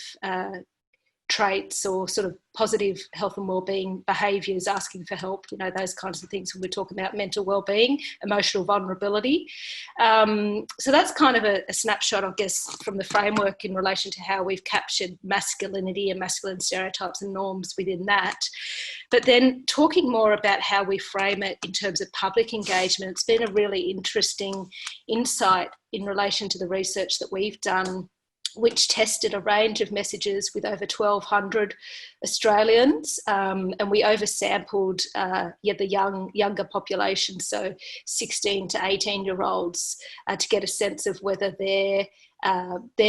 B: traits, or sort of positive health and wellbeing behaviours, asking for help, those kinds of things when we're talking about mental wellbeing, emotional vulnerability. So that's kind of a snapshot, I guess, from the framework in relation to how we've captured masculinity and masculine stereotypes and norms within that. But then talking more about how we frame it in terms of public engagement, it's been a really interesting insight in relation to the research that we've done, which tested a range of messages with over 1,200 Australians, and we oversampled the younger population, so 16 to 18-year-olds, to get a sense of whether their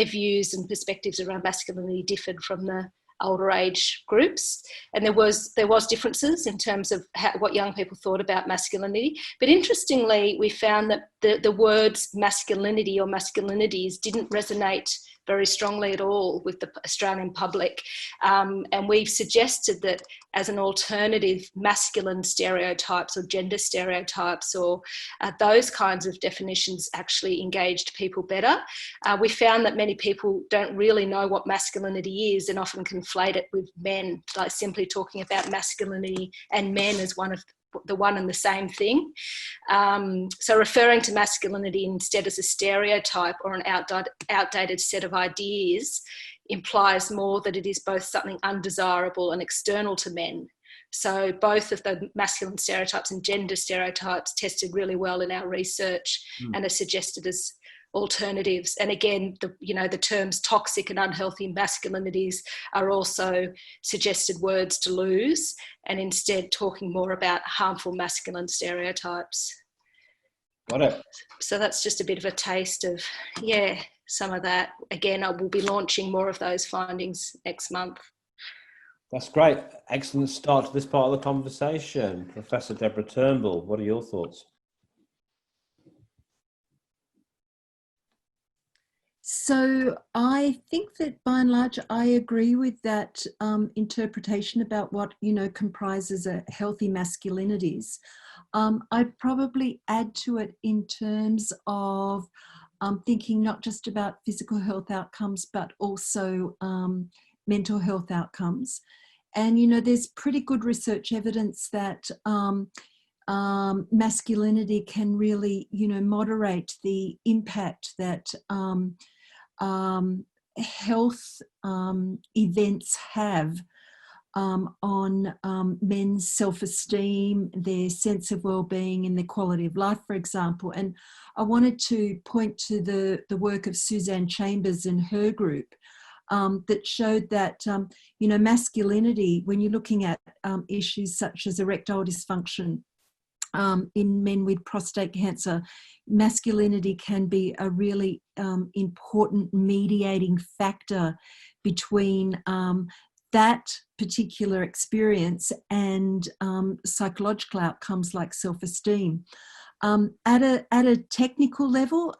B: views and perspectives around masculinity differed from the older age groups. And there was differences in terms of what young people thought about masculinity. But interestingly, we found that the words masculinity or masculinities didn't resonate very strongly at all with the Australian public. And we've suggested that as an alternative, masculine stereotypes or gender stereotypes or those kinds of definitions actually engaged people better. We found that many people don't really know what masculinity is and often conflate it with men, like simply talking about masculinity and men as one and the same thing. So referring to masculinity instead as a stereotype or an outdated set of ideas implies more that it is both something undesirable and external to men. So both of the masculine stereotypes and gender stereotypes tested really well in our research and are suggested as alternatives. And again, the terms toxic and unhealthy masculinities are also suggested words to lose, and instead talking more about harmful masculine stereotypes.
A: Got it.
B: So that's just a bit of a taste of, some of that. Again, I will be launching more of those findings next month.
A: That's great. Excellent start to this part of the conversation. Professor Deborah Turnbull, what are your thoughts?
C: So I think that by and large, I agree with that interpretation about what, comprises a healthy masculinities. I'd probably add to it in terms of thinking not just about physical health outcomes, but also mental health outcomes. And, there's pretty good research evidence that masculinity can really, moderate the impact that health events have on men's self-esteem, their sense of well-being and their quality of life, for example. And I wanted to point to the work of Suzanne Chambers and her group that showed that, masculinity, when you're looking at issues such as erectile dysfunction, in men with prostate cancer, masculinity can be a really important mediating factor between that particular experience and psychological outcomes like self-esteem. At a technical level,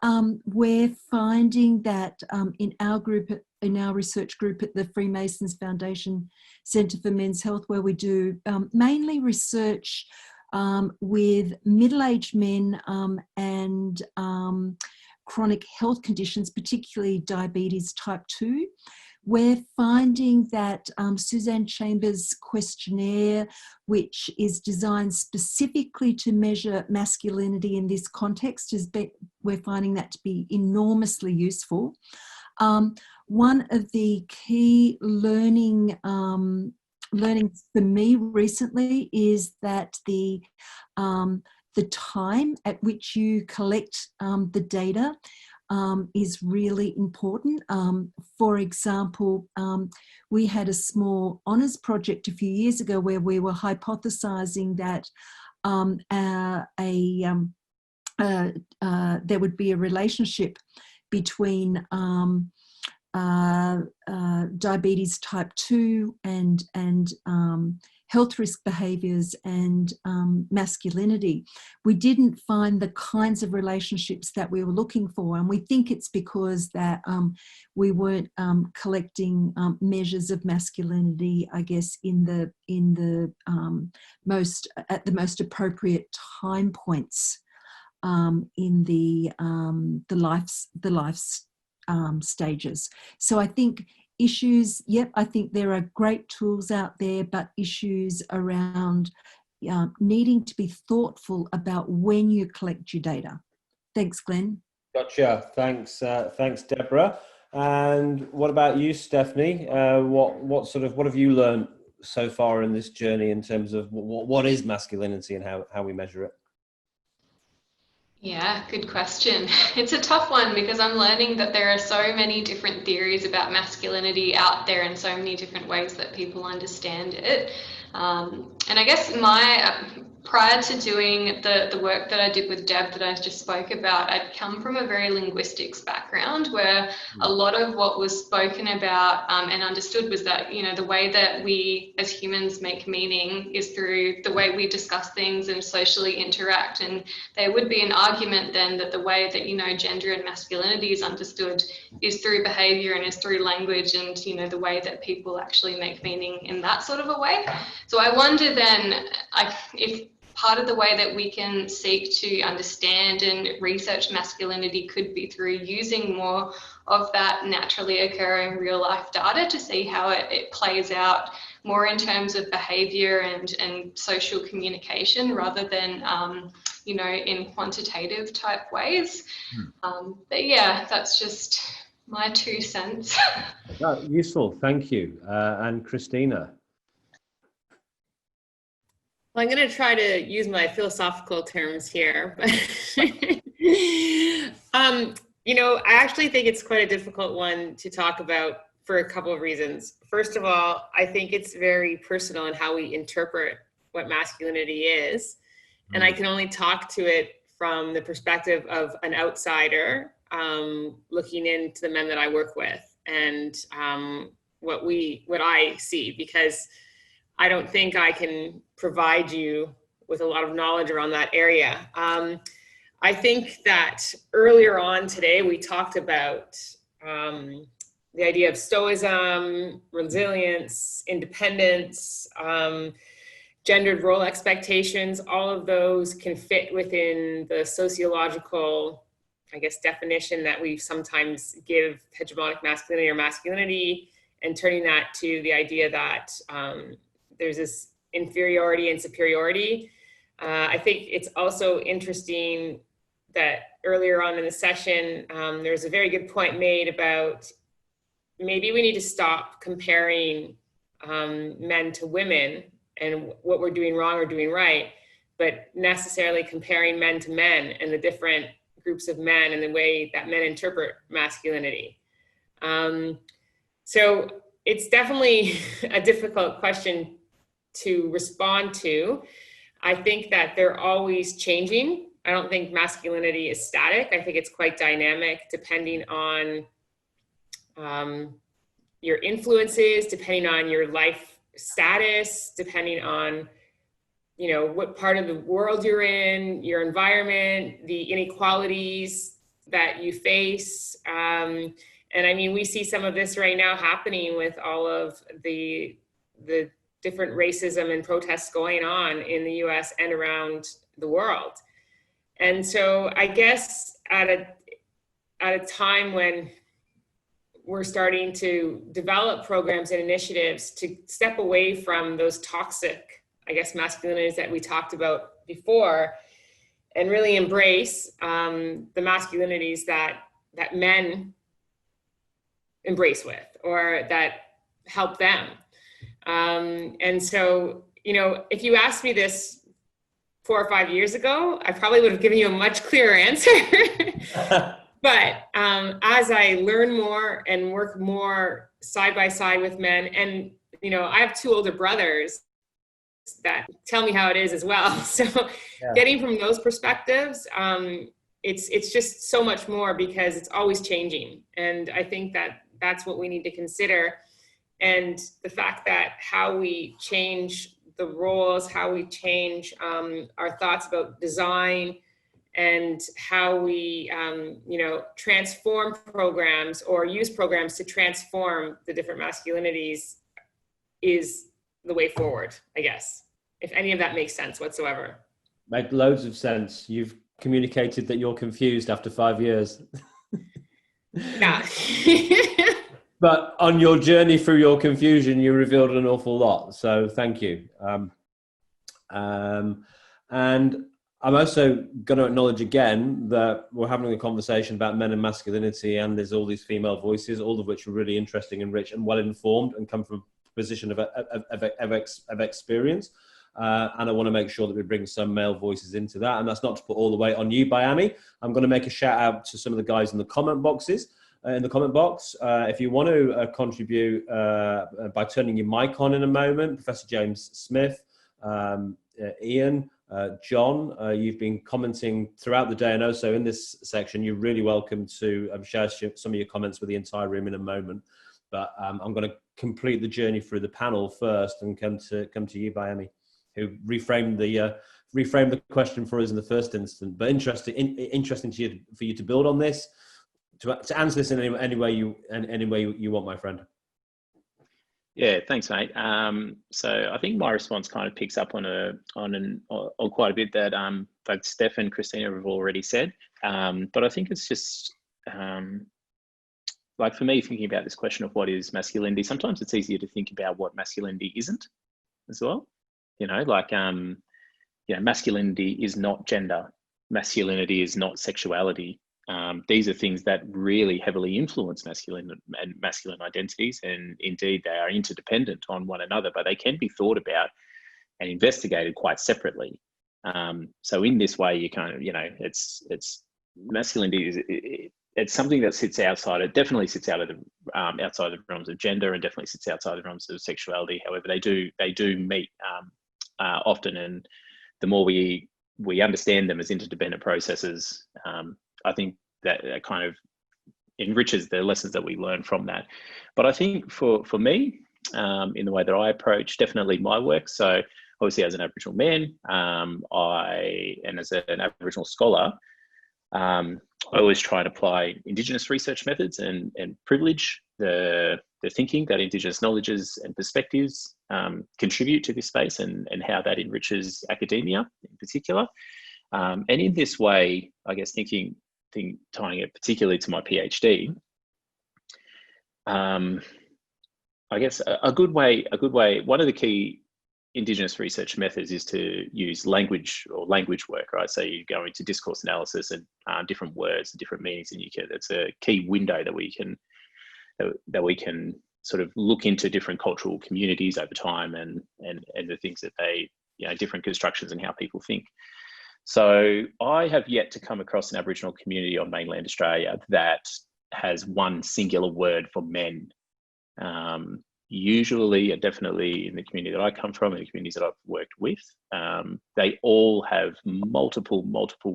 C: we're finding that in our research group at the Freemasons Foundation Centre for Men's Health, where we do mainly research with middle-aged men and chronic health conditions, particularly diabetes type 2. We're finding that Suzanne Chambers' questionnaire, which is designed specifically to measure masculinity in this context, we're finding that to be enormously useful. One of the key learnings for me recently is that the time at which you collect the data is really important. For example, we had a small honours project a few years ago where we were hypothesising that there would be a relationship between diabetes type 2 and health risk behaviours and masculinity, we didn't find the kinds of relationships that we were looking for. And we think it's because that we weren't collecting measures of masculinity, I guess, at the most appropriate time points in the life's stages. So I think issues, yep, I think there are great tools out there, but issues around needing to be thoughtful about when you collect your data. Thanks, Glenn.
A: Gotcha. Thanks, Deborah. And what about you, Stefanie? What have you learned so far in this journey in terms of what is masculinity and how we measure it?
D: Yeah, good question. It's a tough one because I'm learning that there are so many different theories about masculinity out there and so many different ways that people understand it. And I guess prior to doing the work that I did with Deb that I just spoke about, I'd come from a very linguistics background where a lot of what was spoken about and understood was that, you know, the way that we as humans make meaning is through the way we discuss things and socially interact. And there would be an argument then that the way that, you know, gender and masculinity is understood is through behavior and is through language and, you know, the way that people actually make meaning in that sort of a way. So I wonder then if part of the way that we can seek to understand and research masculinity could be through using more of that naturally occurring real life data to see how it plays out more in terms of behavior and social communication rather than, you know, in quantitative type ways. But yeah, that's just my 2 cents.
A: Useful, thank you. And Cristina?
E: Well, I'm going to try to use my philosophical terms here, but you know, I actually think it's quite a difficult one to talk about for a couple of reasons. First of all, I think it's very personal in how we interpret what masculinity is, and I can only talk to it from the perspective of an outsider looking into the men that I work with and what I see, because I don't think I can provide you with a lot of knowledge around that area. I think that earlier on today, we talked about the idea of stoicism, resilience, independence, gendered role expectations. All of those can fit within the sociological, I guess, definition that we sometimes give hegemonic masculinity or masculinity, and turning that to the idea that there's this inferiority and superiority. I think it's also interesting that earlier on in the session, there's a very good point made about maybe we need to stop comparing men to women and what we're doing wrong or doing right, but necessarily comparing men to men and the different groups of men and the way that men interpret masculinity. So it's definitely a difficult question to respond to. I think that they're always changing. I don't think masculinity is static. I think it's quite dynamic depending on your influences, depending on your life status, depending on, you know, what part of the world you're in, your environment, the inequalities that you face. And I mean, we see some of this right now happening with all of the different racism and protests going on in the US and around the world. And so I guess at a time when we're starting to develop programs and initiatives to step away from those toxic, I guess, masculinities that we talked about before, and really embrace the masculinities that men embrace with or that help them. And so, you know, if you asked me this 4 or 5 years ago, I probably would have given you a much clearer answer. But as I learn more and work more side by side with men, and, you know, I have 2 older brothers that tell me how it is as well. So getting from those perspectives, it's just so much more because it's always changing. And I think that that's what we need to consider. And the fact that how we change the roles, how we change our thoughts about design, and how we, transform programs or use programs to transform the different masculinities is the way forward, I guess, if any of that makes sense whatsoever.
A: Made loads of sense. You've communicated that you're confused after 5 years.
E: Yeah.
A: But on your journey through your confusion, you revealed an awful lot. So thank you. And I'm also going to acknowledge again that we're having a conversation about men and masculinity, and there's all these female voices, all of which are really interesting and rich and well-informed and come from a position of experience. And I want to make sure that we bring some male voices into that. And that's not to put all the weight on you, Bayami. I'm going to make a shout out to some of the guys in the comment boxes. In the comment box, if you want to contribute by turning your mic on in a moment, Professor James Smith, Ian, John, you've been commenting throughout the day, and also in this section, you're really welcome to share some of your comments with the entire room in a moment. But I'm going to complete the journey through the panel first and come to you, Bayami, who reframed the question for us in the first instance. But interesting for you to build on this. To answer this in any way you want, my friend.
F: Yeah, thanks, mate. So I think my response kind of picks up on quite a bit that both Steph and Cristina have already said. But I think it's just like for me, thinking about this question of what is masculinity, sometimes it's easier to think about what masculinity isn't as well. Masculinity is not gender. Masculinity is not sexuality. These are things that really heavily influence masculine identities, and indeed they are interdependent on one another, but they can be thought about and investigated quite separately. So in this way, you kind of, it's masculinity it's something that sits outside. It definitely sits outside the realms of gender, and definitely sits outside the realms of sexuality. However, they do meet often, and the more we understand them as interdependent processes, I think that kind of enriches the lessons that we learn from that. But I think for me, in the way that I approach definitely my work, so obviously as an Aboriginal man, and as an Aboriginal scholar, I always try and apply Indigenous research methods and privilege the thinking that Indigenous knowledges and perspectives contribute to this space, and how that enriches academia in particular. And in this way, I guess tying it particularly to my PhD, I guess a good way, one of the key Indigenous research methods is to use language work, right? So you go into discourse analysis and different words and different meanings, and that's a key window that we can sort of look into different cultural communities over time and the things that they, different constructions and how people think. So I have yet to come across an Aboriginal community on mainland Australia that has one singular word for men. Usually, and definitely in the community that I come from, and the communities that I've worked with, they all have multiple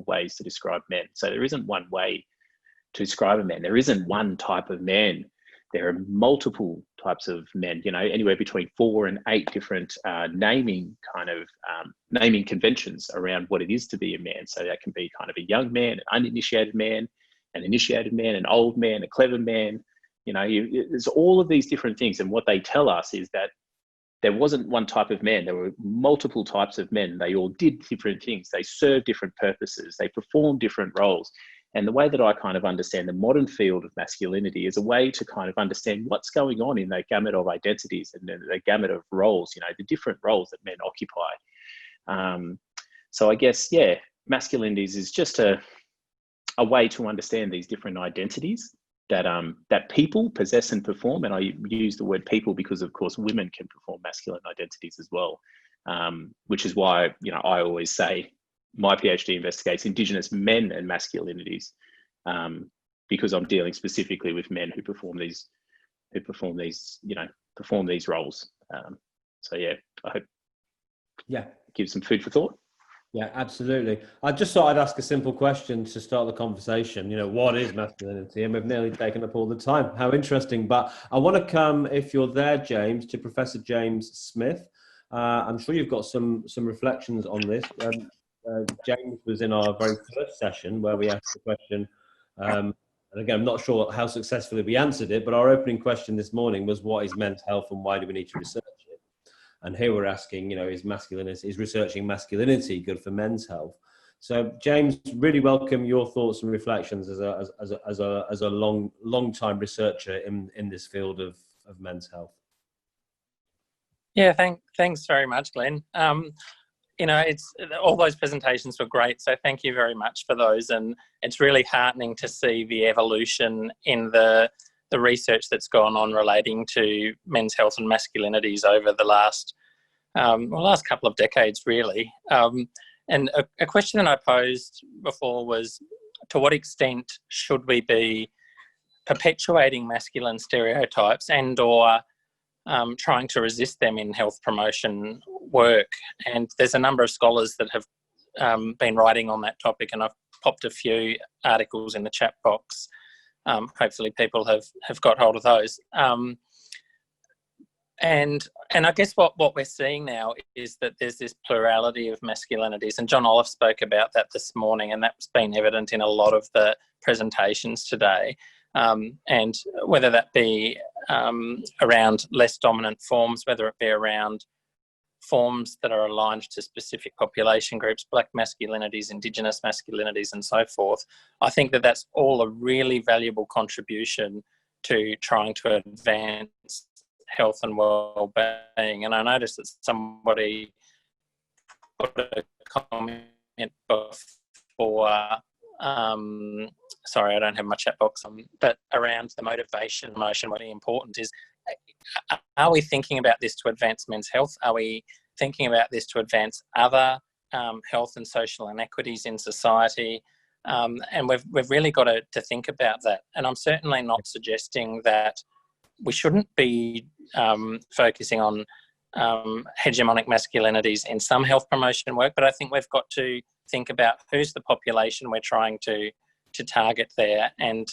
F: ways to describe men. So there isn't one way to describe a man. There isn't one type of man. There are multiple types of men, anywhere between 4 and 8 different naming conventions around what it is to be a man. So that can be kind of a young man, an uninitiated man, an initiated man, an old man, a clever man. There's all of these different things. And what they tell us is that there wasn't one type of man. There were multiple types of men. They all did different things. They served different purposes. They performed different roles. And the way that I kind of understand the modern field of masculinity is a way to kind of understand what's going on in that gamut of identities and the gamut of roles, the different roles that men occupy. So I guess, masculinities is just a way to understand these different identities that people possess and perform. And I use the word people because, of course, women can perform masculine identities as well, which is why, I always say, my PhD investigates Indigenous men and masculinities, because I'm dealing specifically with men who perform these roles. So I hope it gives some food for thought.
A: Yeah, absolutely. I just thought I'd ask a simple question to start the conversation. You know, what is masculinity? And we've nearly taken up all the time. How interesting. But I want to come, if you're there, James, to Professor James Smith. I'm sure you've got some reflections on this. James was in our very first session where we asked the question, and again, I'm not sure how successfully we answered it, but our opening question this morning was, what is men's health and why do we need to research it? And here we're asking, you know, is researching masculinity good for men's health? So, James, really welcome your thoughts and reflections as a long time researcher in this field of men's health.
G: Yeah, thanks very much, Glenn. You know, all those presentations were great, so thank you very much for those. And it's really heartening to see the evolution in the research that's gone on relating to men's health and masculinities over the last couple of decades, really. And a question that I posed before was, to what extent should we be perpetuating masculine stereotypes and or trying to resist them in health promotion work? And there's a number of scholars that have been writing on that topic, and I've popped a few articles in the chat box. Hopefully people have got hold of those. And I guess what we're seeing now is that there's this plurality of masculinities, and John Olive spoke about that this morning, and that's been evident in a lot of the presentations today. And whether that be around less dominant forms, whether it be around forms that are aligned to specific population groups, Black masculinities, Indigenous masculinities, and so forth, I think that that's all a really valuable contribution to trying to advance health and well-being. And I noticed that somebody put a comment before, sorry, I don't have my chat box on, but around the motivation motion, what is important is, are we thinking about this to advance men's health? Are we thinking about this to advance other health and social inequities in society? And we've really got to think about that. And I'm certainly not suggesting that we shouldn't be focusing on hegemonic masculinities in some health promotion work, but I think we've got to think about who's the population we're trying to target there, and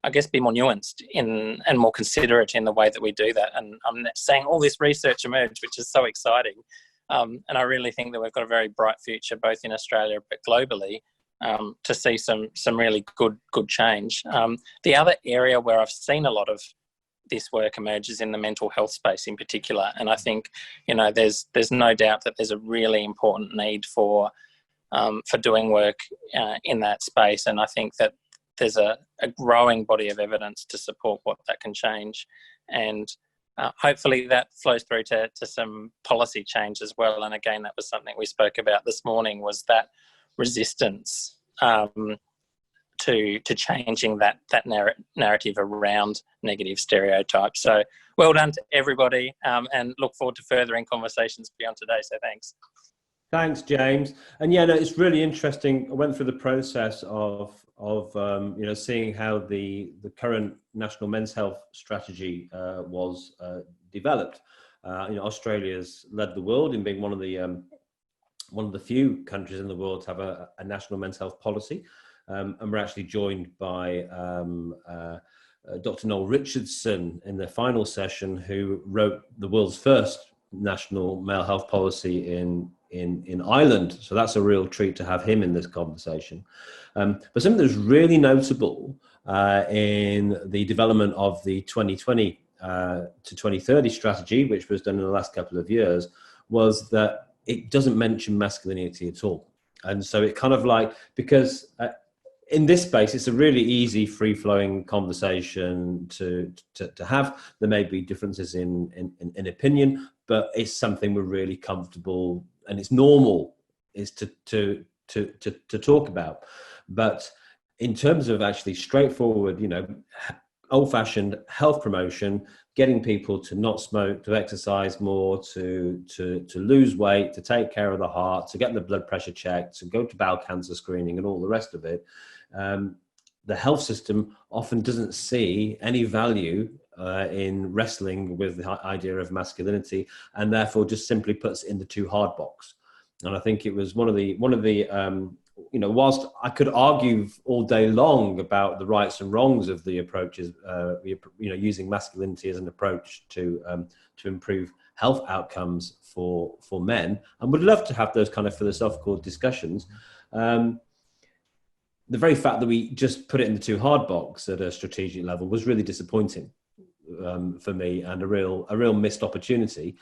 G: I guess be more nuanced and more considerate in the way that we do that. And I'm saying all this research emerged, which is so exciting. And I really think that we've got a very bright future, both in Australia but globally, to see some really good change. The other area where I've seen a lot of this work emerges in the mental health space in particular. And I think, you know, there's no doubt that there's a really important need for doing work in that space. And I think that there's a growing body of evidence to support what that can change. And hopefully that flows through to some policy change as well. And again, that was something we spoke about this morning, was that resistance to changing that narrative around negative stereotypes. So well done to everybody, and look forward to furthering conversations beyond today. So thanks.
A: Thanks, James. And yeah, no, it's really interesting. I went through the process of you know, seeing how the current national men's health strategy was developed. You know, Australia's led the world in being one of the few countries in the world to have a national men's health policy. And we're actually joined by Dr. Noel Richardson in the final session, who wrote the world's first national male health policy in Ireland. So that's a real treat to have him in this conversation. But something that's really notable in the development of the 2020 to 2030 strategy, which was done in the last couple of years, was that it doesn't mention masculinity at all. And so it kind of like, because in this space, it's a really easy, free-flowing conversation to have. There may be differences in opinion, but it's something we're really comfortable, and it's normal is to talk about. But in terms of actually straightforward, you know, old-fashioned health promotion, getting people to not smoke, to exercise more, to lose weight, to take care of the heart, to get the blood pressure checked, to go to bowel cancer screening and all the rest of it, the health system often doesn't see any value in wrestling with the idea of masculinity, and therefore just simply puts it in the too hard box. And I think it was one of the you know, whilst I could argue all day long about the rights and wrongs of the approaches, you know, using masculinity as an approach to improve health outcomes for men, and would love to have those kind of philosophical discussions. The very fact that we just put it in the too hard box at a strategic level was really disappointing for me, and a real missed opportunity.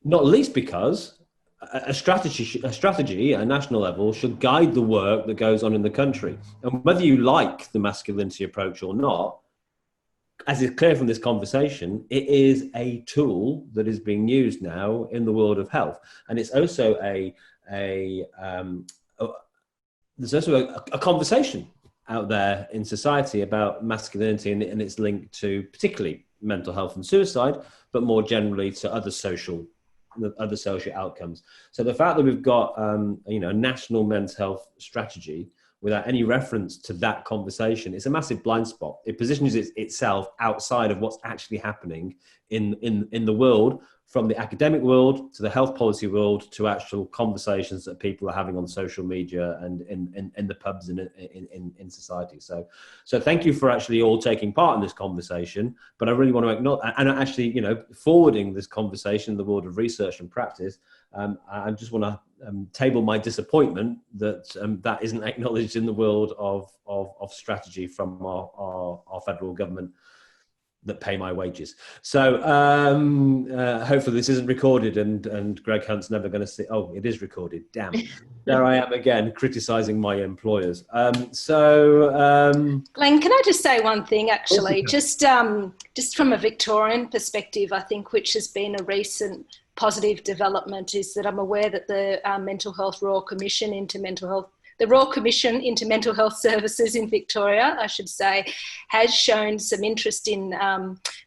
A: Not least because a strategy at a national level should guide the work that goes on in the country. And whether you like the masculinity approach or not, as is clear from this conversation, it is a tool that is being used now in the world of health. And it's also there's also a conversation out there in society about masculinity and its link to particularly mental health and suicide, but more generally to other social outcomes. So the fact that we've got you know, a national men's health strategy without any reference to that conversation is a massive blind spot. It positions itself outside of what's actually happening in the world, from the academic world to the health policy world to actual conversations that people are having on social media and in the pubs and in society. So thank you for actually all taking part in this conversation. But I really want to acknowledge, and actually, you know, forwarding this conversation in the world of research and practice. I just want to table my disappointment that that isn't acknowledged in the world of strategy from our federal government that pay my wages. So hopefully this isn't recorded and Greg Hunt's never going to see. Oh, it is recorded. Damn. There I am again, criticising my employers. Glenn,
B: can I just say one thing, actually? Just from a Victorian perspective, I think, which has been a recent positive development, is that I'm aware that the Mental Health Royal Commission into Mental Health, the Royal Commission into Mental Health Services in Victoria, I should say, has shown some interest in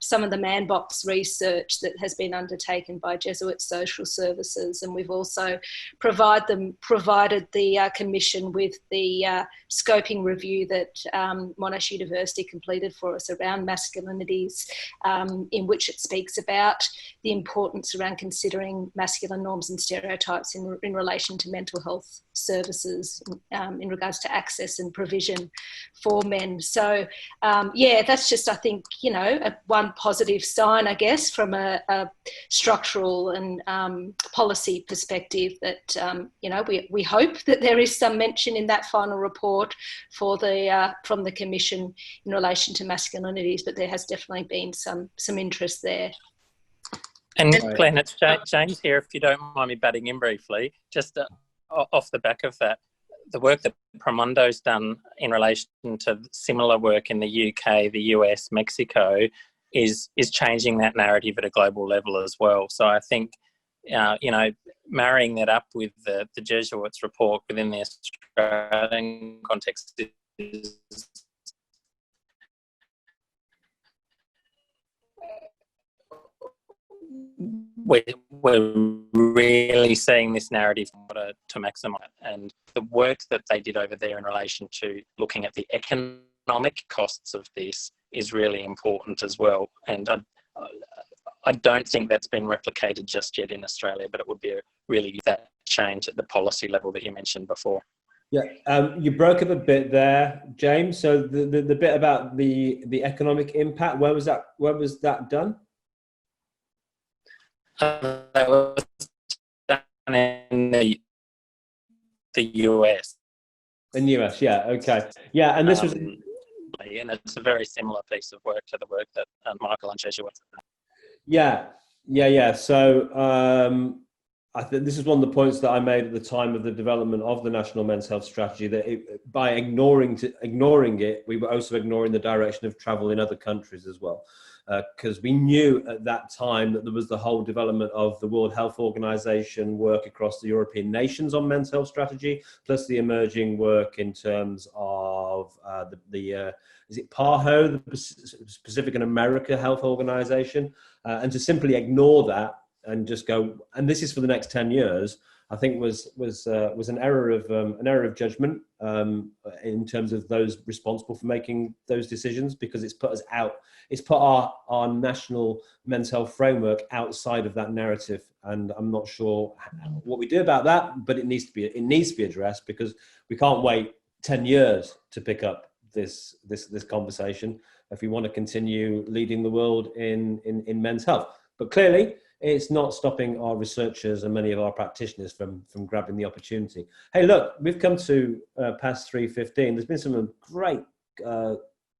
B: some of the man box research that has been undertaken by Jesuit Social Services. And we've also provided the Commission with the scoping review that Monash University completed for us around masculinities, in which it speaks about the importance around considering masculine norms and stereotypes in relation to mental health services, in regards to access and provision for men. So yeah, that's just, I think, you know, one positive sign, I guess, from a structural and policy perspective, that you know, we hope that there is some mention in that final report for the from the Commission in relation to masculinities, but there has definitely been some interest there.
G: And Glenn, it's James here, if you don't mind me butting in briefly, just off the back of that, the work that Promondo's done in relation to similar work in the UK, the US, Mexico, is changing that narrative at a global level as well. So I think, you know, marrying that up with the Jesuits report within the Australian context is we're really seeing this narrative to maximise, and the work that they did over there in relation to looking at the economic costs of this is really important as well. And I don't think that's been replicated just yet in Australia, but it would be really that change at the policy level that you mentioned before.
A: Yeah, you broke up a bit there, James. So the bit about the economic impact, where was that done?
G: That was done in the US.
A: In the US, yeah, okay. Yeah, and this was...
G: And it's a very similar piece of work to the work that Michael and Jesuits have done. Yeah. So I think this is one of the points that I made at the time of the development of the National Men's Health Strategy, that by ignoring it, we were also ignoring the direction of travel in other countries as well. Because we knew at that time that there was the whole development of the World Health Organization work across the European nations on men's health strategy, plus the emerging work in terms of is it PAHO, the Pacific and America Health Organization, and to simply ignore that and just go, and this is for the next 10 years,
A: I think was an error of judgment in terms of those responsible for making those decisions, because it's put our national men's health framework outside of that narrative, and I'm not sure what we do about that, but it needs to be addressed, because we can't wait 10 years to pick up this conversation if we want to continue leading the world in men's health. But clearly, it's not stopping our researchers and many of our practitioners from grabbing the opportunity. Hey, look, we've come to past 3:15. There's been some great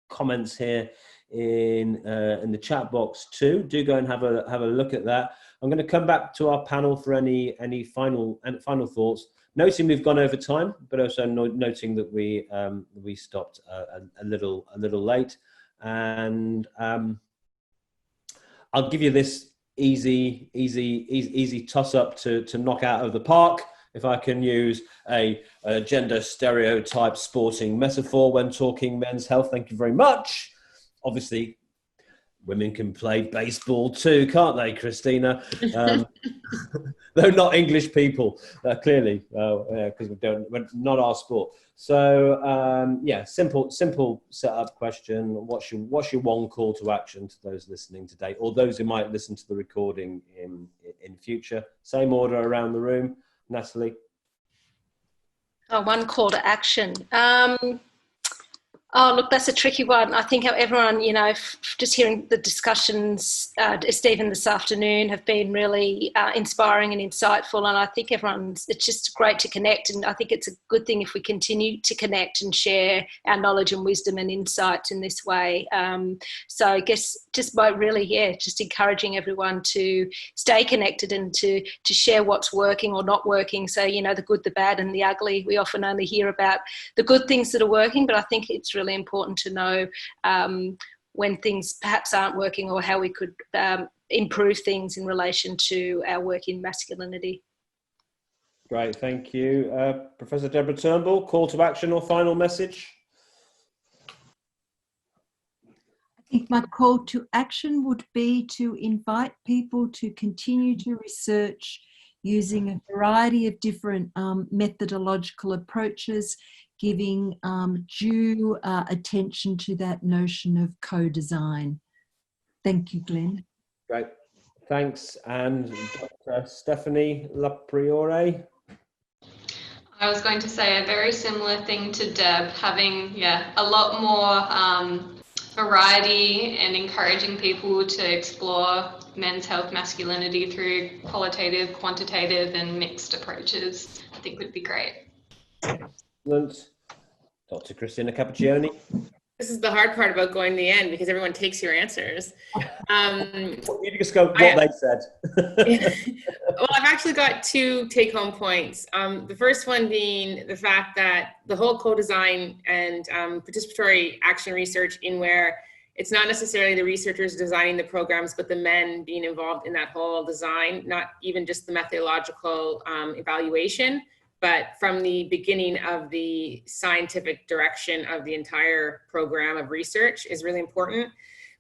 A: comments here in the chat box too. Do go and have a look at that. I'm going to come back to our panel for any final thoughts. Noting we've gone over time, but also noting that we stopped a little late, and I'll give you this easy toss up to knock out of the park, if I can use a gender stereotype sporting metaphor when talking men's health. Thank you very much. Obviously, women can play baseball too, can't they, Cristina? Though not English people, clearly, because we're not our sport. So yeah, simple setup question. What's your one call to action to those listening today, or those who might listen to the recording in future? Same order around the room. Natalie.
B: Oh, one call to action. Oh, look, that's a tricky one. I think everyone, just hearing the discussions, Stephen, this afternoon have been really inspiring and insightful. And I think it's just great to connect. And I think it's a good thing if we continue to connect and share our knowledge and wisdom and insights in this way. So I guess just by really, just encouraging everyone to stay connected and to share what's working or not working. So, the good, the bad and the ugly. We often only hear about the good things that are working, but I think it's really important to know when things perhaps aren't working, or how we could improve things in relation to our work in masculinity.
A: Great, thank you. Professor Deborah Turnbull, call to action or final message?
C: I think my call to action would be to invite people to continue to research using a variety of different methodological approaches, giving due attention to that notion of co-design. Thank you, Glenn.
A: Great, thanks. And Dr. Stefanie Lopriore.
D: I was going to say a very similar thing to Deb, having a lot more variety and encouraging people to explore men's health masculinity through qualitative, quantitative and mixed approaches, I think would be great. Excellent.
A: Dr. Cristina Caperchione.
E: This is the hard part about going to the end, because everyone takes your answers.
A: You just go what they said.
E: Well, I've actually got two take-home points. The first one being the fact that the whole co-design and participatory action research, in where it's not necessarily the researchers designing the programs, but the men being involved in that whole design, not even just the methodological evaluation, but from the beginning of the scientific direction of the entire program of research, is really important.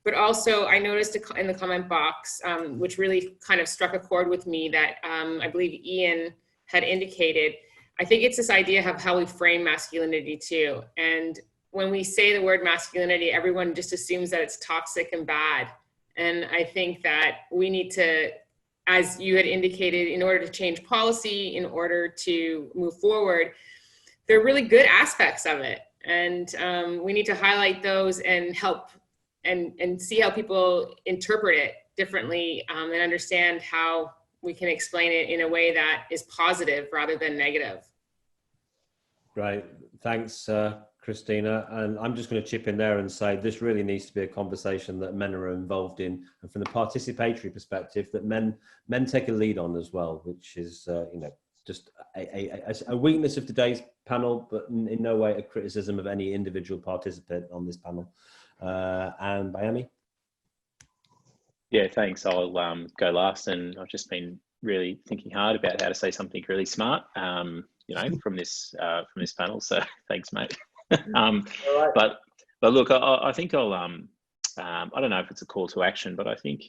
E: But also, I noticed in the comment box, which really kind of struck a chord with me, that I believe Ian had indicated. I think it's this idea of how we frame masculinity too. And when we say the word masculinity, everyone just assumes that it's toxic and bad. And I think that we need to, as you had indicated, in order to change policy, in order to move forward, there are really good aspects of it. And we need to highlight those and help and see how people interpret it differently, and understand how we can explain it in a way that is positive rather than negative.
A: Right, thanks, Cristina. And I'm just going to chip in there and say this really needs to be a conversation that men are involved in, and from the participatory perspective, that men take a lead on as well, which is just a weakness of today's panel, but in no way a criticism of any individual participant on this panel. And Miami.
F: Yeah, thanks. I'll go last, and I've just been really thinking hard about how to say something really smart, from this panel. So thanks, mate.
A: Right.
F: But look, I think I'll I don't know if it's a call to action, but I think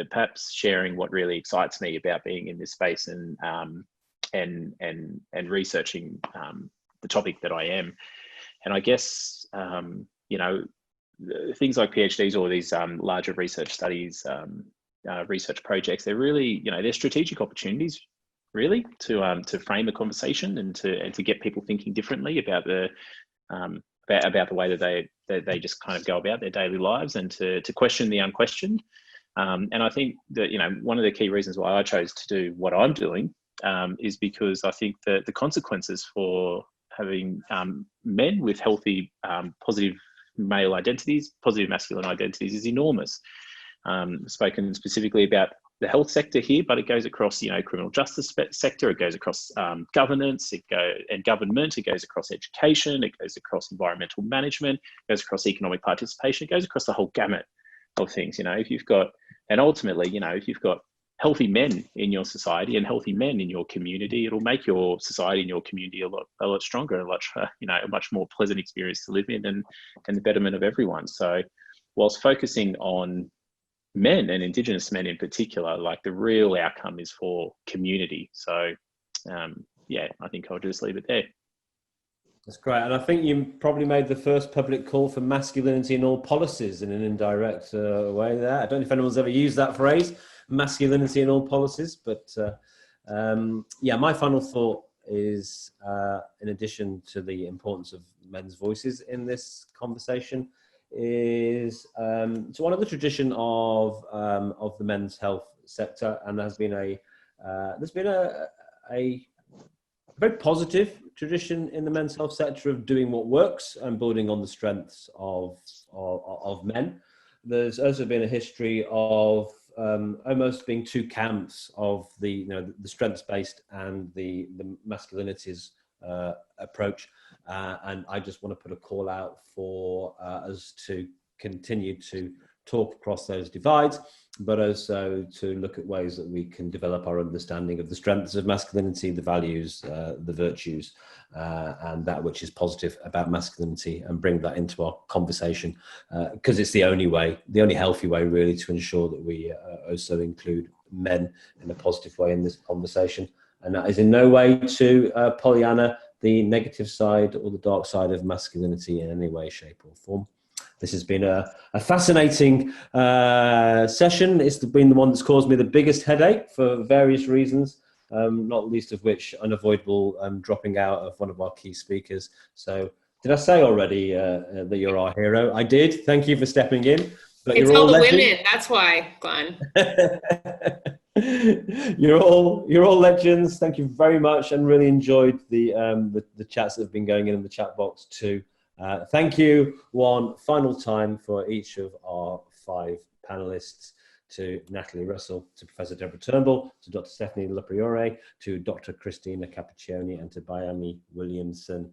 F: perhaps sharing what really excites me about being in this space and and researching the topic that I am. And I guess, you know, things like PhDs or these larger research studies, research projects, they're really, you know, they're strategic opportunities really to frame a conversation and to get people thinking differently about the way that they just kind of go about their daily lives, and to question the unquestioned. And I think that, you know, one of the key reasons why I chose to do what I'm doing is because I think that the consequences for having men with healthy, positive male identities, positive masculine identities, is enormous. Spoken specifically about the health sector here, but it goes across, you know, criminal justice sector, it goes across governance, and government, it goes across education, it goes across environmental management, it goes across economic participation, it goes across the whole gamut of things. You know, if you've got, and ultimately, you know, if you've got healthy men in your society and healthy men in your community, it'll make your society and your community a lot stronger, a much more pleasant experience to live in, and the betterment of everyone. So whilst focusing on men, and Indigenous men in particular, like, the real outcome is for community. So yeah, I think I'll just leave it there.
A: That's great. And I think you probably made the first public call for masculinity in all policies in an indirect way there. I don't know if anyone's ever used that phrase, masculinity in all policies, but yeah, my final thought is, in addition to the importance of men's voices in this conversation, is to honour the tradition of the men's health sector. And there's been a very positive tradition in the men's health sector of doing what works and building on the strengths of men. There's also been a history of almost being two camps of the strengths-based and the masculinities approach. And I just want to put a call out for us to continue to talk across those divides, but also to look at ways that we can develop our understanding of the strengths of masculinity, the values, the virtues, and that which is positive about masculinity, and bring that into our conversation, because it's the only healthy way really to ensure that we also include men in a positive way in this conversation. And that is in no way to Pollyanna the negative side or the dark side of masculinity in any way, shape or form. This has been a fascinating session. It's been the one that's caused me the biggest headache for various reasons, not least of which unavoidable dropping out of one of our key speakers. So did I say already that you're our hero? I did. Thank you for stepping in. But
E: it's all the women, that's why, Glenn.
A: You're all legends. Thank you very much, and really enjoyed the chats that have been going in the chat box too. Thank you one final time for each of our 5 panelists, to Natalie Russell, to Professor Deborah Turnbull, to Dr Stefanie Lopriore, to Dr Cristina Caperchione, and to Bayami Williamson.